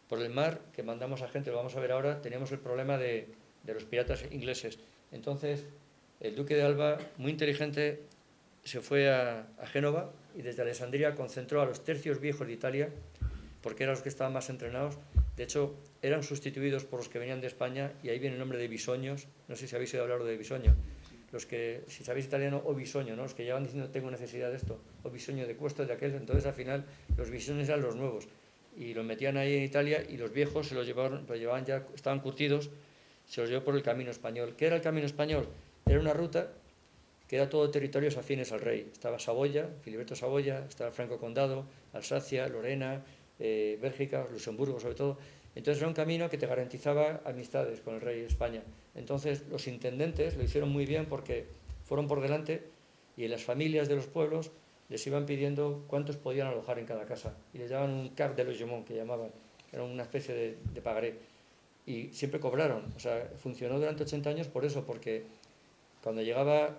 Por el mar, que mandamos a gente, lo vamos a ver ahora, teníamos el problema de los piratas ingleses. Entonces, el duque de Alba, muy inteligente, se fue a Génova y desde Alessandria concentró a los tercios viejos de Italia, porque eran los que estaban más entrenados. De hecho, eran sustituidos por los que venían de España, y ahí viene el nombre de bisoños. No sé si habéis oído hablar de bisoño. Los que, si sabéis italiano, o bisoño, ¿no? Los que llevan diciendo tengo necesidad de esto, o bisoño de cuesto de aquel. Entonces, al final, los bisoños eran los nuevos. Y los metían ahí en Italia, y los viejos se los llevaban ya, estaban curtidos, se los llevó por el camino español. ¿Qué era el camino español? Era una ruta que era todo territorios afines al rey. Estaba Saboya, Filiberto Saboya, estaba el Franco Condado, Alsacia, Lorena, Bélgica, Luxemburgo sobre todo. Entonces era un camino que te garantizaba amistades con el rey de España. Entonces los intendentes lo hicieron muy bien porque fueron por delante, y en las familias de los pueblos les iban pidiendo cuántos podían alojar en cada casa. Y les daban un cap de logement, que llamaban, era una especie de pagaré. Y siempre cobraron. O sea, funcionó durante 80 años por eso, porque cuando llegaba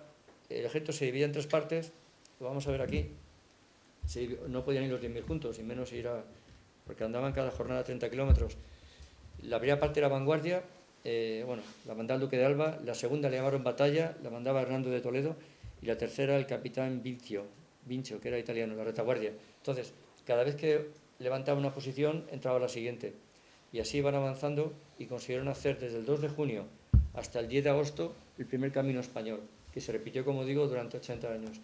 el ejército se dividía en 3 partes, lo vamos a ver aquí. No podían ir los 10.000 juntos, y menos ir a... porque andaban cada jornada 30 kilómetros. La primera parte era vanguardia, la mandaba el duque de Alba, la segunda le llamaron batalla, la mandaba Hernando de Toledo, y la tercera el capitán Vincio, que era italiano, la retaguardia. Entonces, cada vez que levantaba una posición, entraba la siguiente. Y así iban avanzando, y consiguieron hacer desde el 2 de junio hasta el 10 de agosto el primer camino español, que se repitió, como digo, durante 80 años.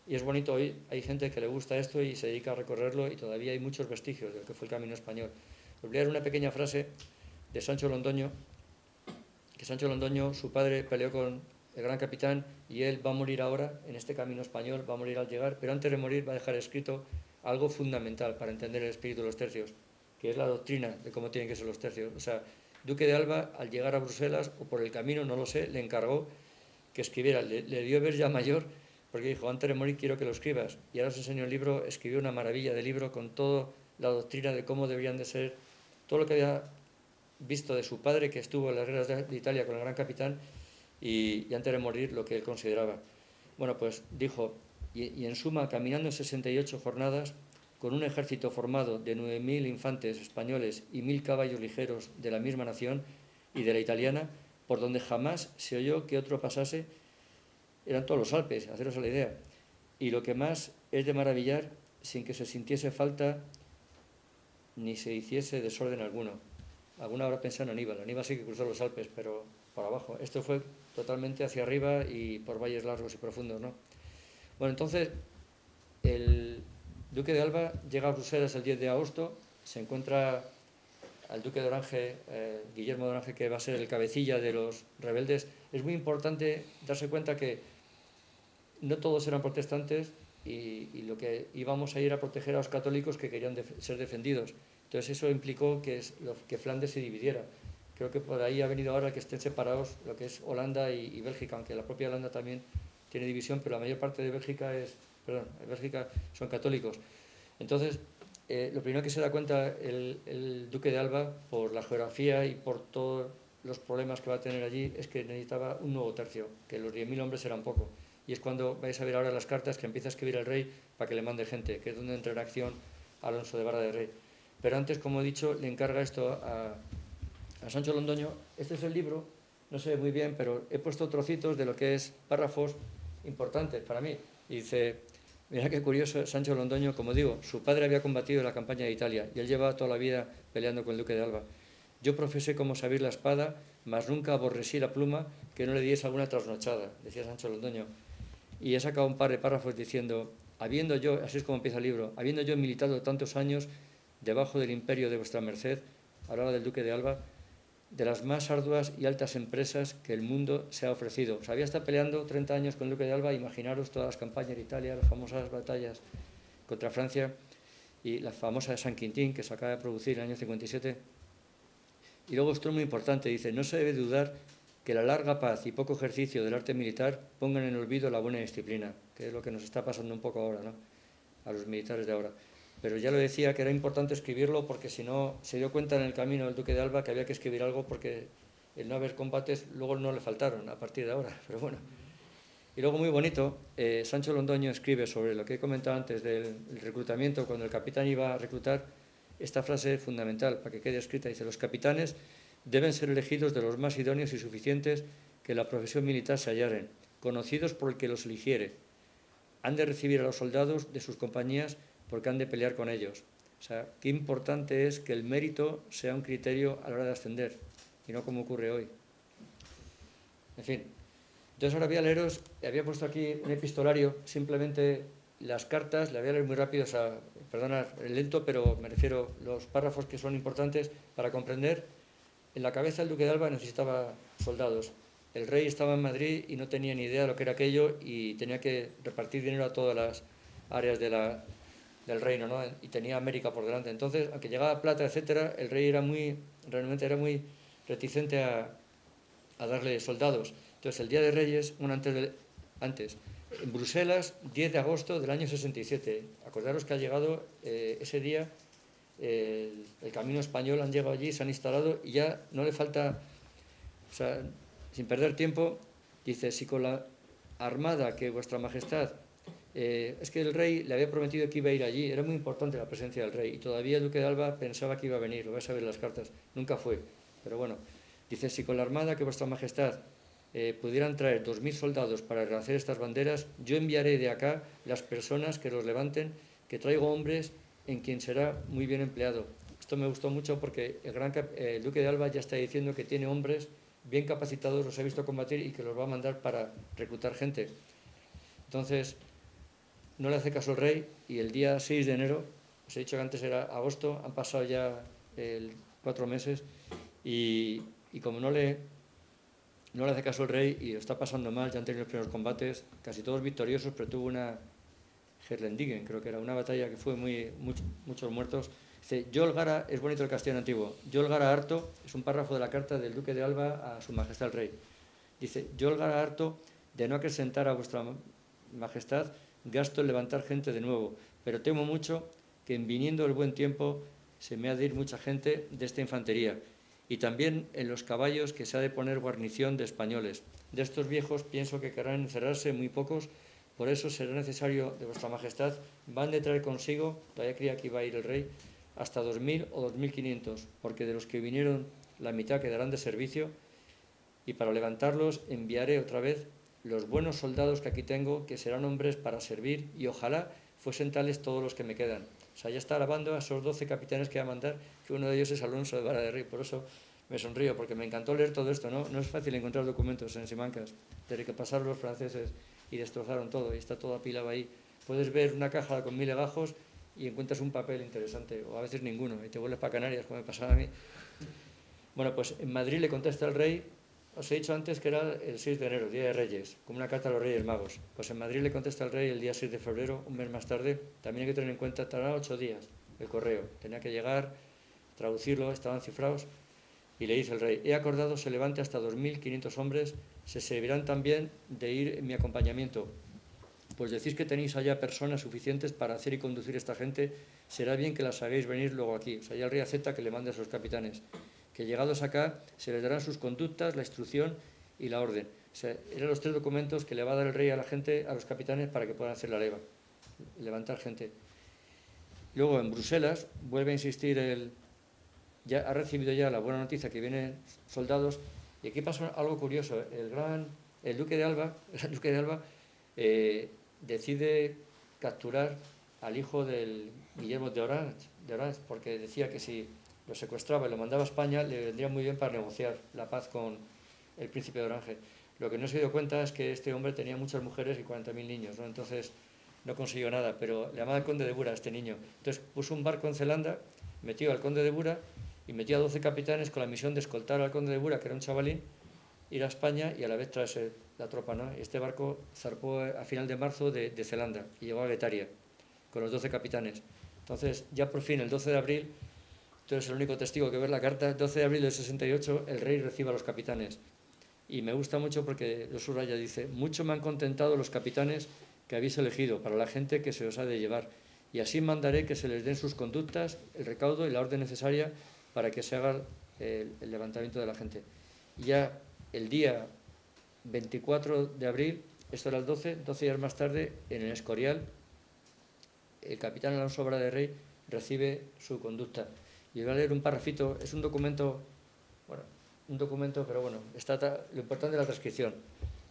Y es bonito, hoy hay gente que le gusta esto y se dedica a recorrerlo, y todavía hay muchos vestigios de lo que fue el camino español. Os voy a dar una pequeña frase de Sancho Londoño, que Sancho Londoño, su padre peleó con el gran capitán, y él va a morir ahora en este camino español, va a morir al llegar, pero antes de morir va a dejar escrito algo fundamental para entender el espíritu de los tercios, que es la doctrina de cómo tienen que ser los tercios. O sea, Duque de Alba, al llegar a Bruselas, o por el camino, no lo sé, le encargó que escribiera. Le dio ver ya mayor, porque dijo, antes de morir quiero que lo escribas. Y ahora os enseño el libro. Escribió una maravilla de libro con toda la doctrina de cómo deberían de ser, todo lo que había visto de su padre, que estuvo en las guerras de Italia con el gran capitán, y antes de morir lo que él consideraba. Bueno, pues dijo, y en suma, caminando en 68 jornadas, con un ejército formado de 9.000 infantes españoles y 1.000 caballos ligeros de la misma nación y de la italiana, por donde jamás se oyó que otro pasase, eran todos los Alpes, haceros la idea. Y lo que más es de maravillar, sin que se sintiese falta ni se hiciese desorden alguno. Alguna habrá pensado en Aníbal. Aníbal sí que cruzó los Alpes, pero por abajo. Esto fue totalmente hacia arriba y por valles largos y profundos, ¿no? Bueno, entonces, el duque de Alba llega a Bruselas el 10 de agosto, se encuentra al duque de Orange, Guillermo de Orange, que va a ser el cabecilla de los rebeldes. Es muy importante darse cuenta que no todos eran protestantes, y lo que íbamos a ir a proteger a los católicos que querían ser defendidos. Entonces eso implicó que Flandes se dividiera. Creo que por ahí ha venido ahora que estén separados lo que es Holanda y Bélgica, aunque la propia Holanda también tiene división, pero la mayor parte de Bélgica son católicos. Entonces, lo primero que se da cuenta el duque de Alba, por la geografía y por todos los problemas que va a tener allí, es que necesitaba un nuevo tercio, que los 10.000 hombres eran poco. Y es cuando vais a ver ahora las cartas que empieza a escribir el rey para que le mande gente, que es donde entra en acción Alonso de Vara de Rey. Pero antes, como he dicho, le encarga esto a Sancho Londoño. Este es el libro, no se ve muy bien, pero he puesto trocitos de lo que es párrafos importantes para mí. Y dice, mira qué curioso, Sancho Londoño, como digo, su padre había combatido en la campaña de Italia y él llevaba toda la vida peleando con el duque de Alba. Yo profesé como saber la espada, mas nunca aborrecí la pluma que no le diese alguna trasnochada, decía Sancho Londoño. Y he sacado un par de párrafos diciendo, habiendo yo, así es como empieza el libro, habiendo yo militado tantos años debajo del imperio de vuestra merced, hablaba del duque de Alba, de las más arduas y altas empresas que el mundo se ha ofrecido. O sea, había estado peleando 30 años con el duque de Alba, imaginaros todas las campañas de Italia, las famosas batallas contra Francia, y la famosa de San Quintín, que se acaba de producir en el año 57. Y luego esto es muy importante, dice, no se debe dudar que la larga paz y poco ejercicio del arte militar pongan en olvido la buena disciplina, que es lo que nos está pasando un poco ahora, ¿no?, a los militares de ahora. Pero ya lo decía que era importante escribirlo, porque si no, se dio cuenta en el camino del duque de Alba que había que escribir algo, porque el no haber combates luego no le faltaron a partir de ahora, pero bueno. Y luego, muy bonito, Sancho Londoño escribe sobre lo que he comentado antes del reclutamiento, cuando el capitán iba a reclutar, esta frase es fundamental para que quede escrita. Dice, los capitanes deben ser elegidos de los más idóneos y suficientes que la profesión militar se hallaren, conocidos por el que los eligiere, han de recibir a los soldados de sus compañías porque han de pelear con ellos. O sea, qué importante es que el mérito sea un criterio a la hora de ascender, y no como ocurre hoy. En fin, entonces ahora voy a leeros, había puesto aquí un epistolario, simplemente las cartas, la voy a leer muy rápido, o sea, perdonad, lento, pero me refiero a los párrafos que son importantes para comprender. En la cabeza el duque de Alba necesitaba soldados. El rey estaba en Madrid y no tenía ni idea de lo que era aquello y tenía que repartir dinero a todas las áreas del reino, ¿no? Y tenía América por delante. Entonces, aunque llegaba plata, etcétera, el rey realmente era muy reticente a darle soldados. Entonces, el Día de Reyes, antes, en Bruselas, 10 de agosto del año 67. Acordaros que ha llegado ese día el camino español, han llegado allí, se han instalado y ya no le falta, o sea, sin perder tiempo, dice, si con la armada que vuestra majestad, es que el rey le había prometido que iba a ir allí, era muy importante la presencia del rey y todavía el duque de Alba pensaba que iba a venir, lo vais a ver en las cartas, nunca fue, pero bueno, dice, si con la armada que vuestra majestad pudieran traer 2000 soldados para rehacer estas banderas, yo enviaré de acá las personas que los levanten, que traigo hombres en quien será muy bien empleado. Esto me gustó mucho porque el duque de Alba ya está diciendo que tiene hombres bien capacitados, los ha visto combatir y que los va a mandar para reclutar gente. Entonces, no le hace caso el rey y el día 6 de enero, os he dicho que antes era agosto, han pasado ya 4 meses y como no le hace caso el rey y lo está pasando mal, ya han tenido los primeros combates, casi todos victoriosos, pero tuvo una Herlendigen, creo que era una batalla que fue muchos muertos. Dice, yo holgara, es bonito el castellano antiguo, yo holgara harto, es un párrafo de la carta del duque de Alba a su majestad el rey. Dice, yo holgara harto de no acrecentar a vuestra majestad gasto en levantar gente de nuevo, pero temo mucho que en viniendo el buen tiempo se me ha de ir mucha gente de esta infantería y también en los caballos que se ha de poner guarnición de españoles. De estos viejos pienso que querrán encerrarse muy pocos, por eso será necesario de vuestra majestad, van de traer consigo, todavía creía que iba a ir el rey, hasta 2000 o 2500, porque de los que vinieron la mitad quedarán de servicio y para levantarlos enviaré otra vez los buenos soldados que aquí tengo, que serán hombres para servir y ojalá fuesen tales todos los que me quedan. O sea, ya está alabando a esos 12 capitanes que va a mandar, que uno de ellos es Alonso de Vara de Rey, por eso me sonrío, porque me encantó leer todo esto, ¿no? No es fácil encontrar documentos en Simancas, desde que pasaron los franceses y destrozaron todo, y está todo apilado ahí. Puedes ver una caja con 1000 legajos y encuentras un papel interesante, o a veces ninguno, y te vuelves para Canarias, como me pasaba a mí. Bueno, pues en Madrid le contesta el rey, os he dicho antes que era el 6 de enero, Día de Reyes, como una carta a los Reyes Magos. Pues en Madrid le contesta el rey el día 6 de febrero, un mes más tarde. También hay que tener en cuenta, tardará 8 días el correo. Tenía que llegar, traducirlo, estaban cifrados. Y le dice el rey, he acordado se levante hasta 2500 hombres, se servirán también de ir en mi acompañamiento. Pues decís que tenéis allá personas suficientes para hacer y conducir esta gente, será bien que las hagáis venir luego aquí. O sea, ya el rey acepta que le mande a sus capitanes. Que llegados acá se les darán sus conductas, la instrucción y la orden. O sea, eran los 3 documentos que le va a dar el rey a la gente, a los capitanes, para que puedan hacer la leva, levantar gente. Luego en Bruselas vuelve a insistir ya ha recibido ya la buena noticia que vienen soldados y aquí pasa algo curioso. El duque de Alba, decide capturar al hijo del Guillermo de Orange, porque decía que si lo secuestraba y lo mandaba a España, le vendría muy bien para negociar la paz con el príncipe de Orange. Lo que no se dio cuenta es que este hombre tenía muchas mujeres y 40.000 niños, ¿no? Entonces no consiguió nada, pero le llamaba el conde de Bura, este niño. Entonces puso un barco en Zelanda, metió al conde de Bura y metió a 12 capitanes con la misión de escoltar al conde de Bura, que era un chavalín, ir a España y a la vez traerse la tropa, ¿no? Este barco zarpó a final de marzo de Zelanda y llegó a Guetaria con los 12 capitanes. Entonces, ya por fin, el 12 de abril, tú eres el único testigo que ve la carta, 12 de abril del 68, el rey recibe a los capitanes. Y me gusta mucho porque lo subraya, dice, mucho me han contentado los capitanes que habéis elegido para la gente que se os ha de llevar. Y así mandaré que se les den sus conductas, el recaudo y la orden necesaria para que se haga el levantamiento de la gente. Y ya el día 24 de abril, esto era el 12 días más tarde, en el Escorial, el capitán Alonso Vara de Rey recibe su conducta. Y voy a leer un parrafito, es un documento, pero bueno, está lo importante es la transcripción.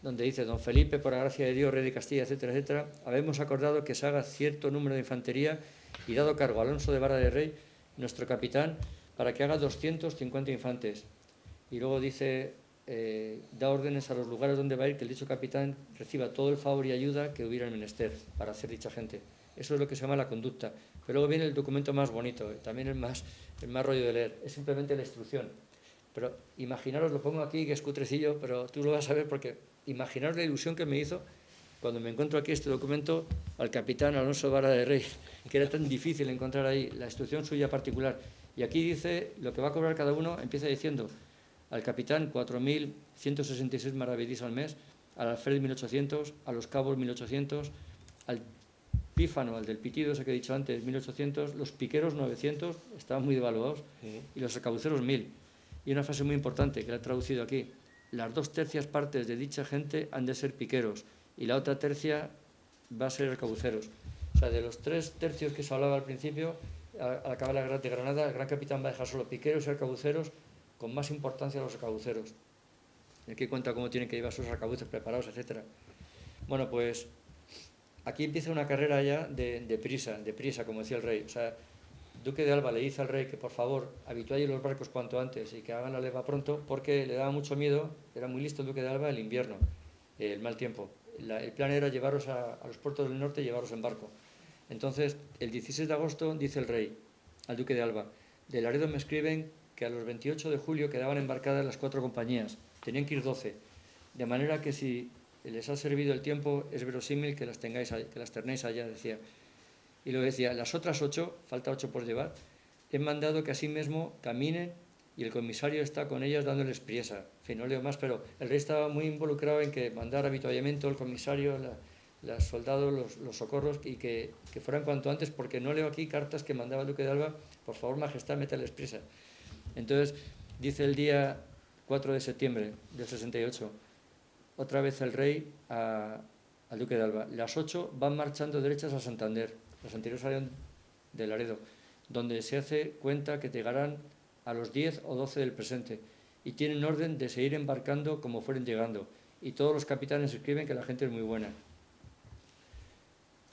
donde dice: don Felipe, por la gracia de Dios, rey de Castilla, etcétera, etcétera, habemos acordado que se haga cierto número de infantería y dado cargo a Alonso de Vara de Rey, nuestro capitán, para que haga 250 infantes. Y luego dice, da órdenes a los lugares donde va a ir, que el dicho capitán reciba todo el favor y ayuda que hubiera en menester para hacer dicha gente. Eso es lo que se llama la conducta. Pero luego viene el documento más bonito, también el más rollo de leer, es simplemente la instrucción. Pero imaginaros, lo pongo aquí, que es cutrecillo, pero tú lo vas a ver, porque imaginaros la ilusión que me hizo cuando me encuentro aquí este documento al capitán Alonso Vara de Rey, que era tan difícil encontrar ahí la instrucción suya particular. Y aquí dice lo que va a cobrar cada uno, empieza diciendo: al capitán 4.166 maravedís al mes, al alférez 1.800, a los cabos 1.800, al pífano, al del pitido, ese que he dicho antes, 1.800, los piqueros 900, estaban muy devaluados, y los arcabuceros 1.000. Y una frase muy importante que la he traducido aquí: las 2/3 partes de dicha gente han de ser piqueros y la otra tercia va a ser arcabuceros. O sea, de los 3/3 que se hablaba al principio, al acabar la guerra de Granada, el gran capitán va a dejar solo piqueros y arcabuceros, con más importancia los arcabuceros. Y aquí cuenta cómo tienen que llevar sus arcabuces preparados, etcétera. Bueno, pues aquí empieza una carrera ya de prisa, como decía el rey. O sea, Duque de Alba le dice al rey que por favor habitúe los barcos cuanto antes y que hagan la leva pronto, porque le daba mucho miedo, era muy listo el Duque de Alba, el invierno, el mal tiempo. El plan era llevarlos a los puertos del norte y llevarlos en barco. Entonces, el 16 de agosto dice el rey al Duque de Alba: de Laredo me escriben que a los 28 de julio quedaban embarcadas las 4 compañías, tenían que ir 12, de manera que si les ha servido el tiempo es verosímil que las ternéis allá, decía. Y luego decía: las otras 8, falta 8 por llevar, he mandado que así mismo caminen y el comisario está con ellas dándoles priesa. En fin, no leo más, pero el rey estaba muy involucrado en que mandara avituallamiento, el comisario, los soldados, los socorros, y que fueran cuanto antes, porque no leo aquí cartas que mandaba el Duque de Alba: por favor, majestad, métales prisa. Entonces, dice el día 4 de septiembre del 68, otra vez el rey al Duque de Alba: las 8 van marchando derechas a Santander, las anteriores salieron de Laredo, donde se hace cuenta que llegarán a los 10 o 12 del presente, y tienen orden de seguir embarcando como fueren llegando, y todos los capitanes escriben que la gente es muy buena.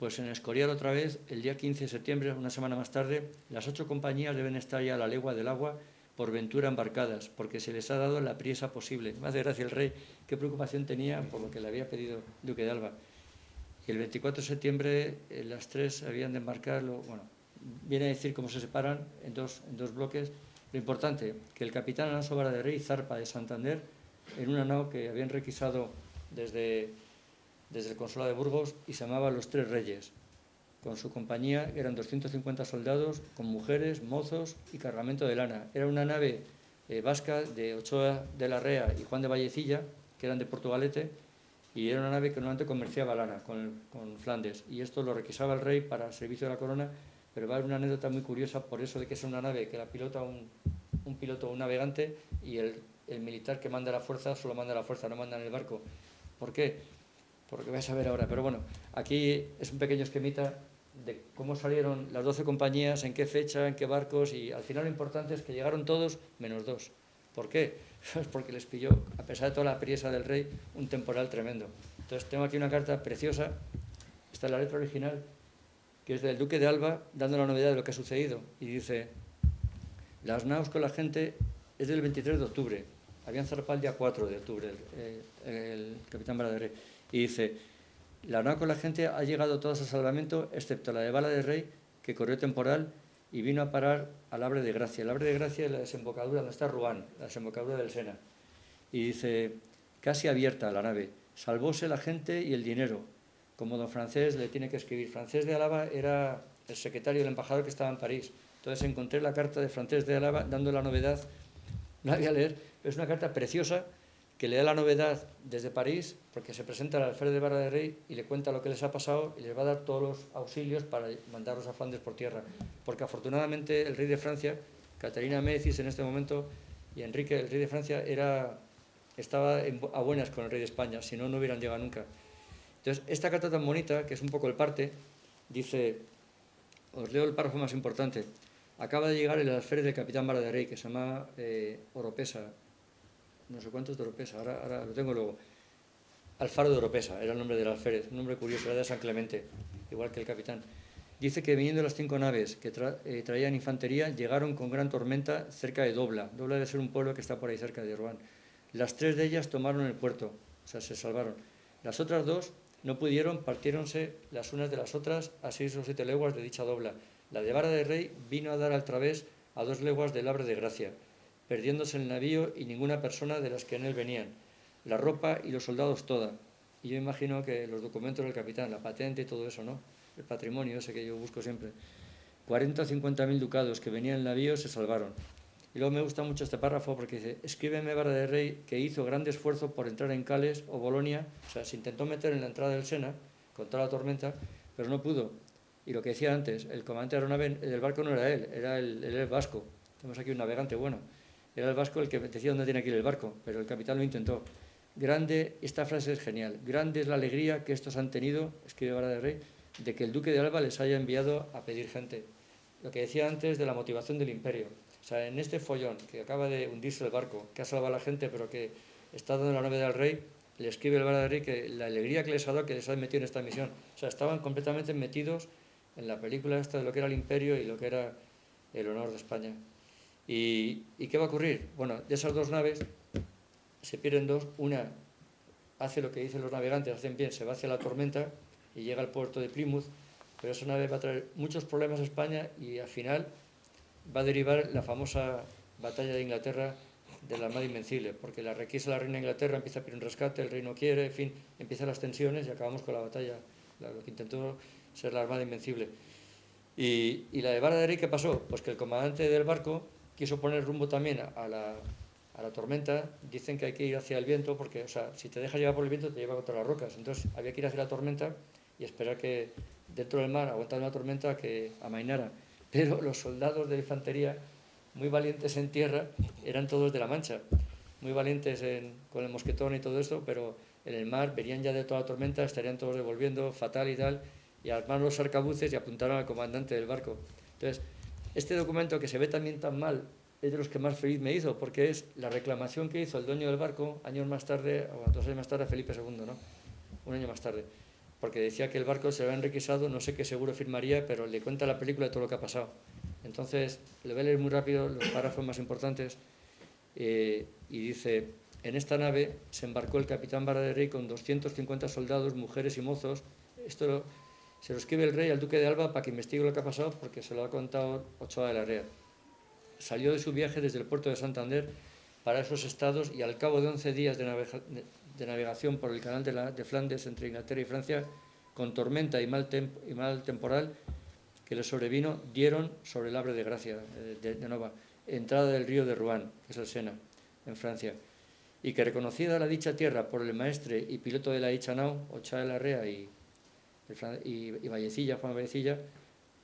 Pues en Escorial otra vez, el día 15 de septiembre, una semana más tarde, las 8 compañías deben estar ya a la legua del agua, por ventura embarcadas, porque se les ha dado la priesa posible. Me hace gracia el rey, qué preocupación tenía por lo que le había pedido el Duque de Alba. Y el 24 de septiembre las 3 habían de embarcar, bueno, viene a decir cómo se separan en dos bloques. Lo importante, que el capitán Alonso Vara de Rey zarpa de Santander en una nao que habían requisado desde el consulado de Burgos y se llamaba Los Tres Reyes. Con su compañía eran 250 soldados, con mujeres, mozos y cargamento de lana. Era una nave vasca de Ochoa de la Rea y Juan de Vallecilla, que eran de Portugalete, y era una nave que normalmente comerciaba lana con Flandes, y esto lo requisaba el rey para el servicio de la corona. Pero va a haber una anécdota muy curiosa por eso de que es una nave que la pilota un piloto o un navegante, y el militar que manda la fuerza solo manda la fuerza, no manda en el barco. ¿Por qué? Porque vais a ver ahora. Pero bueno, aquí es un pequeño esquemita de cómo salieron las 12 compañías, en qué fecha, en qué barcos, y al final lo importante es que llegaron todos menos 2. ¿Por qué? Pues porque les pilló, a pesar de toda la priesa del rey, un temporal tremendo. Entonces tengo aquí una carta preciosa, esta es la letra original, que es del Duque de Alba, dando la novedad de lo que ha sucedido, y dice: las naos con la gente es del 23 de octubre, habían zarpado el día 4 de octubre el capitán Vara de Rey, y dice: la nao con la gente ha llegado todas a salvamento, excepto la de Vara de Rey, que corrió temporal y vino a parar al Abre de Gracia. El Abre de Gracia es la desembocadura donde está Rouen, la desembocadura del Sena. Y dice: casi abierta la nave, salvóse la gente y el dinero. Como don Francés le tiene que escribir. Francés de Álava era el secretario del embajador que estaba en París. Entonces encontré la carta de Francés de Álava dando la novedad. No la voy a leer, pero es una carta preciosa que le da la novedad desde París, porque se presenta al alférez de Vara de Rey y le cuenta lo que les ha pasado y les va a dar todos los auxilios para mandarlos a Flandes por tierra. Porque afortunadamente el rey de Francia, Catarina Médicis en este momento, y Enrique, el rey de Francia, estaba a buenas con el rey de España, si no, no hubieran llegado nunca. Entonces, esta carta tan bonita, que es un poco el parte, dice, os leo el párrafo más importante: acaba de llegar el alférez del capitán Vara de Rey, que se llama Oropesa, no sé cuántos de Oropesa, ahora lo tengo luego. Alfaro de Oropesa, era el nombre del alférez, un nombre curioso, era de San Clemente, igual que el capitán. Dice que viniendo las 5 naves que traían infantería, llegaron con gran tormenta cerca de Dobla. Dobla debe ser un pueblo que está por ahí cerca de Rouen. Las 3 de ellas tomaron el puerto, o sea, se salvaron. Las otras 2 no pudieron, partiéronse las unas de las otras a 6 o 7 leguas de dicha Dobla. La de Vara de Rey vino a dar al través a 2 leguas del Abre de Gracia, perdiéndose el navío y ninguna persona de las que en él venían. La ropa y los soldados toda. Y yo imagino que los documentos del capitán, la patente y todo eso, ¿no? El patrimonio ese que yo busco siempre. 40 o 50.000 ducados que venían en el navío se salvaron. Y luego me gusta mucho este párrafo porque dice: escríbeme Vara de Rey que hizo grande esfuerzo por entrar en Cales o Bolonia, o sea, se intentó meter en la entrada del Sena con toda la tormenta, pero no pudo. Y lo que decía antes, el comandante de la aeronave del barco no era él, era el vasco. Tenemos aquí un navegante bueno. Era el vasco el que decía dónde tiene que ir el barco, pero el capitán lo intentó. Grande, esta frase es genial, grande es la alegría que estos han tenido, escribe Vara de Rey, de que el duque de Alba les haya enviado a pedir gente. Lo que decía antes de la motivación del imperio. O sea, en este follón que acaba de hundirse el barco, que ha salvado a la gente, pero que está dando la nave del rey, le escribe el Vara de Rey que la alegría que les ha dado que les ha metido en esta misión. O sea, estaban completamente metidos en la película esta de lo que era el imperio y lo que era el honor de España. ¿Y qué va a ocurrir? Bueno, de esas 2 naves se pierden 2. Una hace lo que dicen los navegantes, hacen bien, se va hacia la tormenta y llega al puerto de Plymouth, pero esa nave va a traer muchos problemas a España y al final va a derivar la famosa batalla de Inglaterra de la Armada Invencible, porque la requisa la reina de Inglaterra, empieza a pedir un rescate, el rey no quiere, en fin, empiezan las tensiones y acabamos con la batalla, lo que intentó ser la Armada Invencible. Y la de Vara de Rey, ¿qué pasó? Pues que el comandante del barco quiso poner rumbo también a la tormenta. Dicen que hay que ir hacia el viento porque, o sea, si te dejas llevar por el viento te lleva contra las rocas. Entonces había que ir hacia la tormenta y esperar que dentro del mar, aguantando la tormenta, que amainara. Pero los soldados de infantería, muy valientes en tierra, eran todos de la Mancha, muy valientes con el mosquetón y todo esto, pero en el mar venían ya de toda la tormenta, estarían todos devolviendo, fatal y tal, y armaron los arcabuces y apuntaron al comandante del barco. Entonces, este documento que se ve también tan mal es de los que más feliz me hizo, porque es la reclamación que hizo el dueño del barco años más tarde, o 2 años más tarde, a Felipe II, ¿no? Un año más tarde, porque decía que el barco se había enriquecido, no sé qué seguro firmaría, pero le cuenta la película de todo lo que ha pasado. Entonces, le voy a leer muy rápido los párrafos más importantes, y dice: en esta nave se embarcó el capitán Vara de Rey con 250 soldados, mujeres y mozos. Esto se lo escribe el rey al duque de Alba para que investigue lo que ha pasado, porque se lo ha contado Ochoa de la Rea. Salió de su viaje desde el puerto de Santander para esos estados y al cabo de 11 días de navegación por el canal de Flandes entre Inglaterra y Francia, con tormenta y mal temporal que les sobrevino, dieron sobre el Abre de Gracia, de Nova, entrada del río de Rouen, que es el Sena, en Francia, y que, reconocida la dicha tierra por el maestre y piloto de la dicha nao, Ochoa de la Rea y Vallecilla, Juan Vallecilla,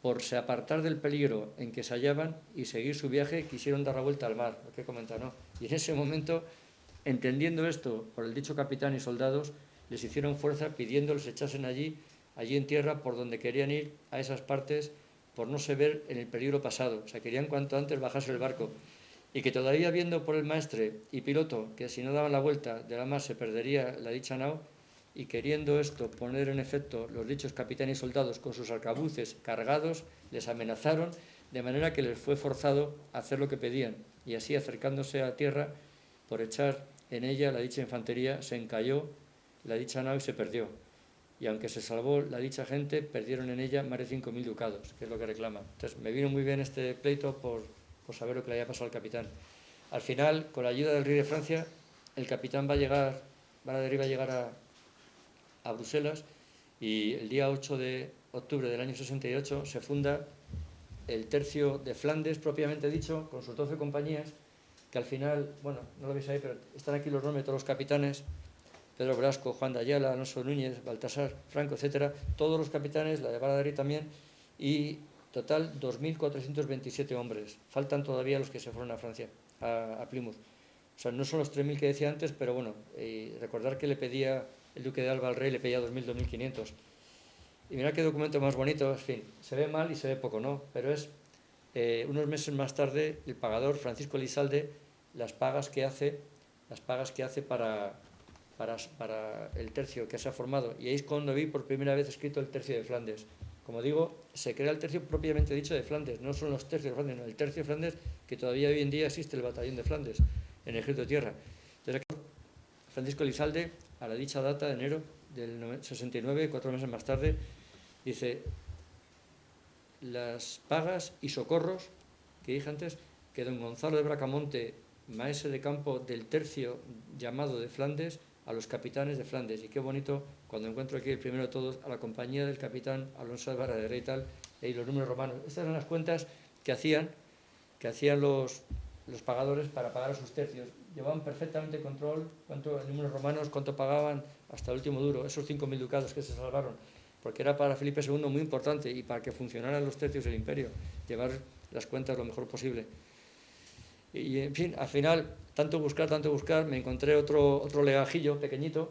por se apartar del peligro en que se hallaban y seguir su viaje, quisieron dar la vuelta al mar, lo que comenta, ¿no? Y en ese momento, entendiendo esto por el dicho capitán y soldados, les hicieron fuerza pidiéndoles echasen allí en tierra, por donde querían ir a esas partes, por no se ver en el peligro pasado. O sea, querían cuanto antes bajarse el barco. Y que todavía viendo por el maestre y piloto que si no daban la vuelta de la mar se perdería la dicha nao, y queriendo esto poner en efecto los dichos capitán y soldados con sus arcabuces cargados, les amenazaron, de manera que les fue forzado a hacer lo que pedían, y así, acercándose a tierra, por echar en ella la dicha infantería, se encalló la dicha nao y se perdió. Y aunque se salvó la dicha gente, perdieron en ella más de 5.000 ducados, que es lo que reclaman. Entonces, me vino muy bien este pleito por saber lo que le había pasado al capitán. Al final, con la ayuda del rey de Francia, el capitán Vara de Rey va a llegar a Bruselas, y el día 8 de octubre del año 68 se funda el tercio de Flandes, propiamente dicho, con sus 12 compañías, que al final, bueno, no lo veis ahí, pero están aquí los nombres de todos los capitanes: Pedro Brasco, Juan de Ayala, Alonso Núñez, Baltasar Franco, etcétera, todos los capitanes, la de Vara de Rey también, y total 2.427 hombres. Faltan todavía los que se fueron a Francia, a Plymouth. O sea, no son los 3.000 que decía antes, pero bueno, recordar que le pedía el duque de Alba al rey, le pedía 2.000, 2.500. Y mira qué documento más bonito, en fin, se ve mal y se ve poco, ¿no? Pero es, unos meses más tarde, el pagador Francisco Elizalde, las pagas que hace para para el tercio que se ha formado, y ahí es cuando vi por primera vez escrito el tercio de Flandes. Como digo, se crea el tercio propiamente dicho de Flandes, no son los tercios de Flandes, sino el tercio de Flandes, que todavía hoy en día existe el batallón de Flandes en el ejército de tierra. Entonces, Francisco Elizalde, a la dicha data de enero del 69, 4 meses más tarde, dice: las pagas y socorros que dije antes, que don Gonzalo de Bracamonte, maestre de campo del tercio llamado de Flandes, a los capitanes de Flandes. Y qué bonito cuando encuentro aquí el primero de todos, a la compañía del capitán Alonso de Vara de Rey tal, y los números romanos. Estas eran las cuentas que hacían los pagadores para pagar a sus tercios. Llevaban perfectamente control cuánto en números romanos, cuánto pagaban hasta el último duro, esos 5.000 ducados que se salvaron, porque era para Felipe II muy importante y para que funcionaran los tercios del imperio, llevar las cuentas lo mejor posible. Y en fin, al final, tanto buscar, me encontré otro legajillo pequeñito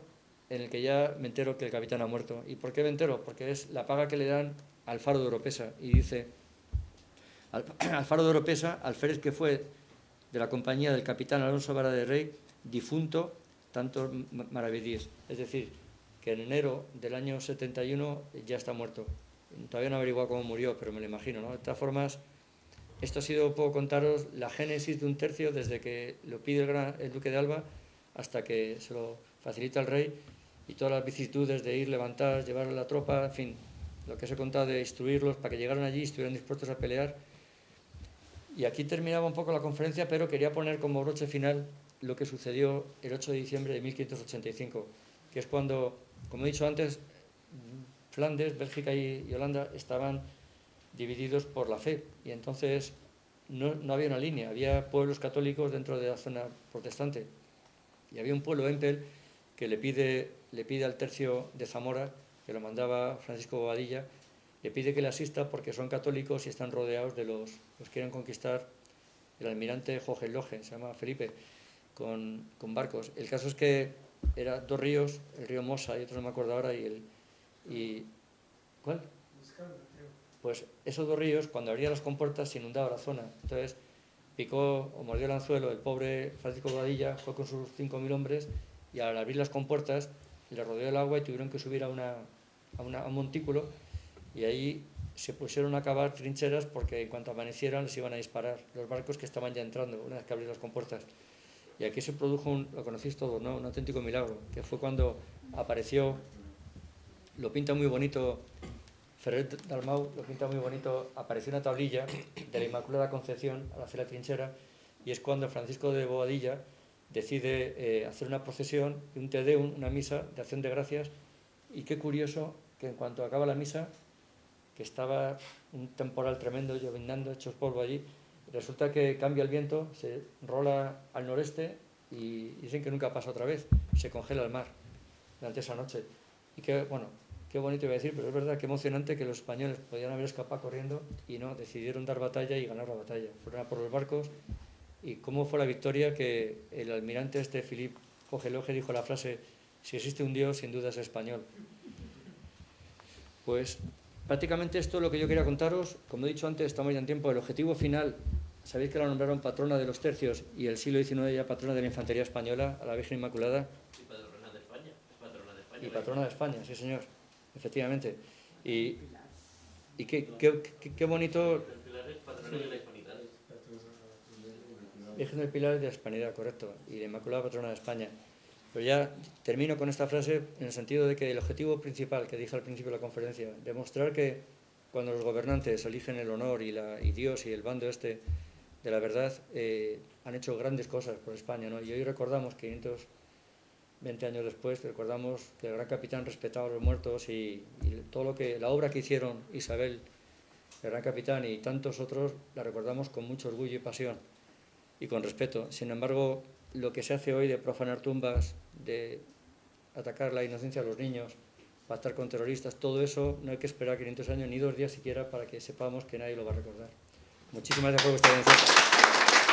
en el que ya me entero que el capitán ha muerto. ¿Y por qué me entero? Porque es la paga que le dan al faro de Oropesa. Y dice: al faro de Oropesa, alférez que fue de la compañía del capitán Alonso Vara de Rey, difunto, tantos maravedíes. Es decir, que en enero del año 71 ya está muerto. Todavía no he averiguado cómo murió, pero me lo imagino, ¿no? De todas formas, esto ha sido, puedo contaros, la génesis de un tercio desde que lo pide el duque de Alba hasta que se lo facilita el rey, y todas las vicisitudes de ir, levantar, llevar a la tropa, en fin, lo que os he contado de instruirlos para que llegaran allí y estuvieran dispuestos a pelear. Y aquí terminaba un poco la conferencia, pero quería poner como broche final lo que sucedió el 8 de diciembre de 1585, que es cuando, como he dicho antes, Flandes, Bélgica y Holanda estaban divididos por la fe, y entonces no había una línea, había pueblos católicos dentro de la zona protestante, y había un pueblo, Empel, que le pide al tercio de Zamora, que lo mandaba Francisco Bobadilla, le pide que le asista porque son católicos y están rodeados de los quieren conquistar el almirante Hohenlohe, se llama Felipe, con barcos. El caso es que eran 2 ríos, el río Mosa y otro no me acuerdo ahora, ¿cuál? Pues esos 2 ríos, cuando abría las compuertas, se inundaba la zona. Entonces picó o mordió el anzuelo el pobre Francisco Bobadilla, fue con sus 5.000 hombres, y al abrir las compuertas le rodeó el agua y tuvieron que subir a un montículo, y ahí se pusieron a cavar trincheras porque en cuanto amanecieran les iban a disparar los barcos que estaban ya entrando una vez que abrieron las compuertas. Y aquí se produjo, lo conocéis todos, ¿no?, un auténtico milagro, que fue cuando apareció, lo pinta muy bonito Ferrer Dalmau, lo pinta muy bonito, apareció una tablilla de la Inmaculada Concepción al hacer la trinchera, y es cuando Francisco de Bobadilla decide hacer una procesión, un Te Deum, una misa de acción de gracias, y qué curioso que en cuanto acaba la misa, que estaba un temporal tremendo, llovinando, hechos polvo allí, resulta que cambia el viento, se rola al noreste y dicen que nunca pasa otra vez, se congela el mar durante esa noche. Y qué bonito iba a decir, pero es verdad, qué emocionante que los españoles podían haber escapado corriendo y no, decidieron dar batalla y ganar la batalla. Fueron a por los barcos, y cómo fue la victoria, que el almirante Philippe Hohenlohe dijo la frase: si existe un Dios, sin duda es español. Pues prácticamente esto es lo que yo quería contaros. Como he dicho antes, estamos ya en tiempo. El objetivo final, sabéis que la nombraron patrona de los tercios y el siglo XIX ya patrona de la infantería española, a la Virgen Inmaculada. Y patrona de España. Patrona de España. Y patrona de España, sí señor, efectivamente. Y qué bonito. Patrona de la Hispanidad. Virgen del Pilar de la Hispanidad, correcto, y la Inmaculada Patrona de España. Pero ya termino con esta frase en el sentido de que el objetivo principal que dije al principio de la conferencia, demostrar que cuando los gobernantes eligen el honor y Dios y el bando de la verdad, han hecho grandes cosas por España, ¿no? Y hoy recordamos, 520 años después, recordamos que el gran capitán respetaba a los muertos, y todo la obra que hicieron Isabel, el gran capitán, y tantos otros, la recordamos con mucho orgullo y pasión y con respeto. Sin embargo, lo que se hace hoy de profanar tumbas, de atacar la inocencia de los niños, pactar con terroristas, todo eso no hay que esperar 500 años ni 2 días siquiera para que sepamos que nadie lo va a recordar. Muchísimas gracias por vuestra atención.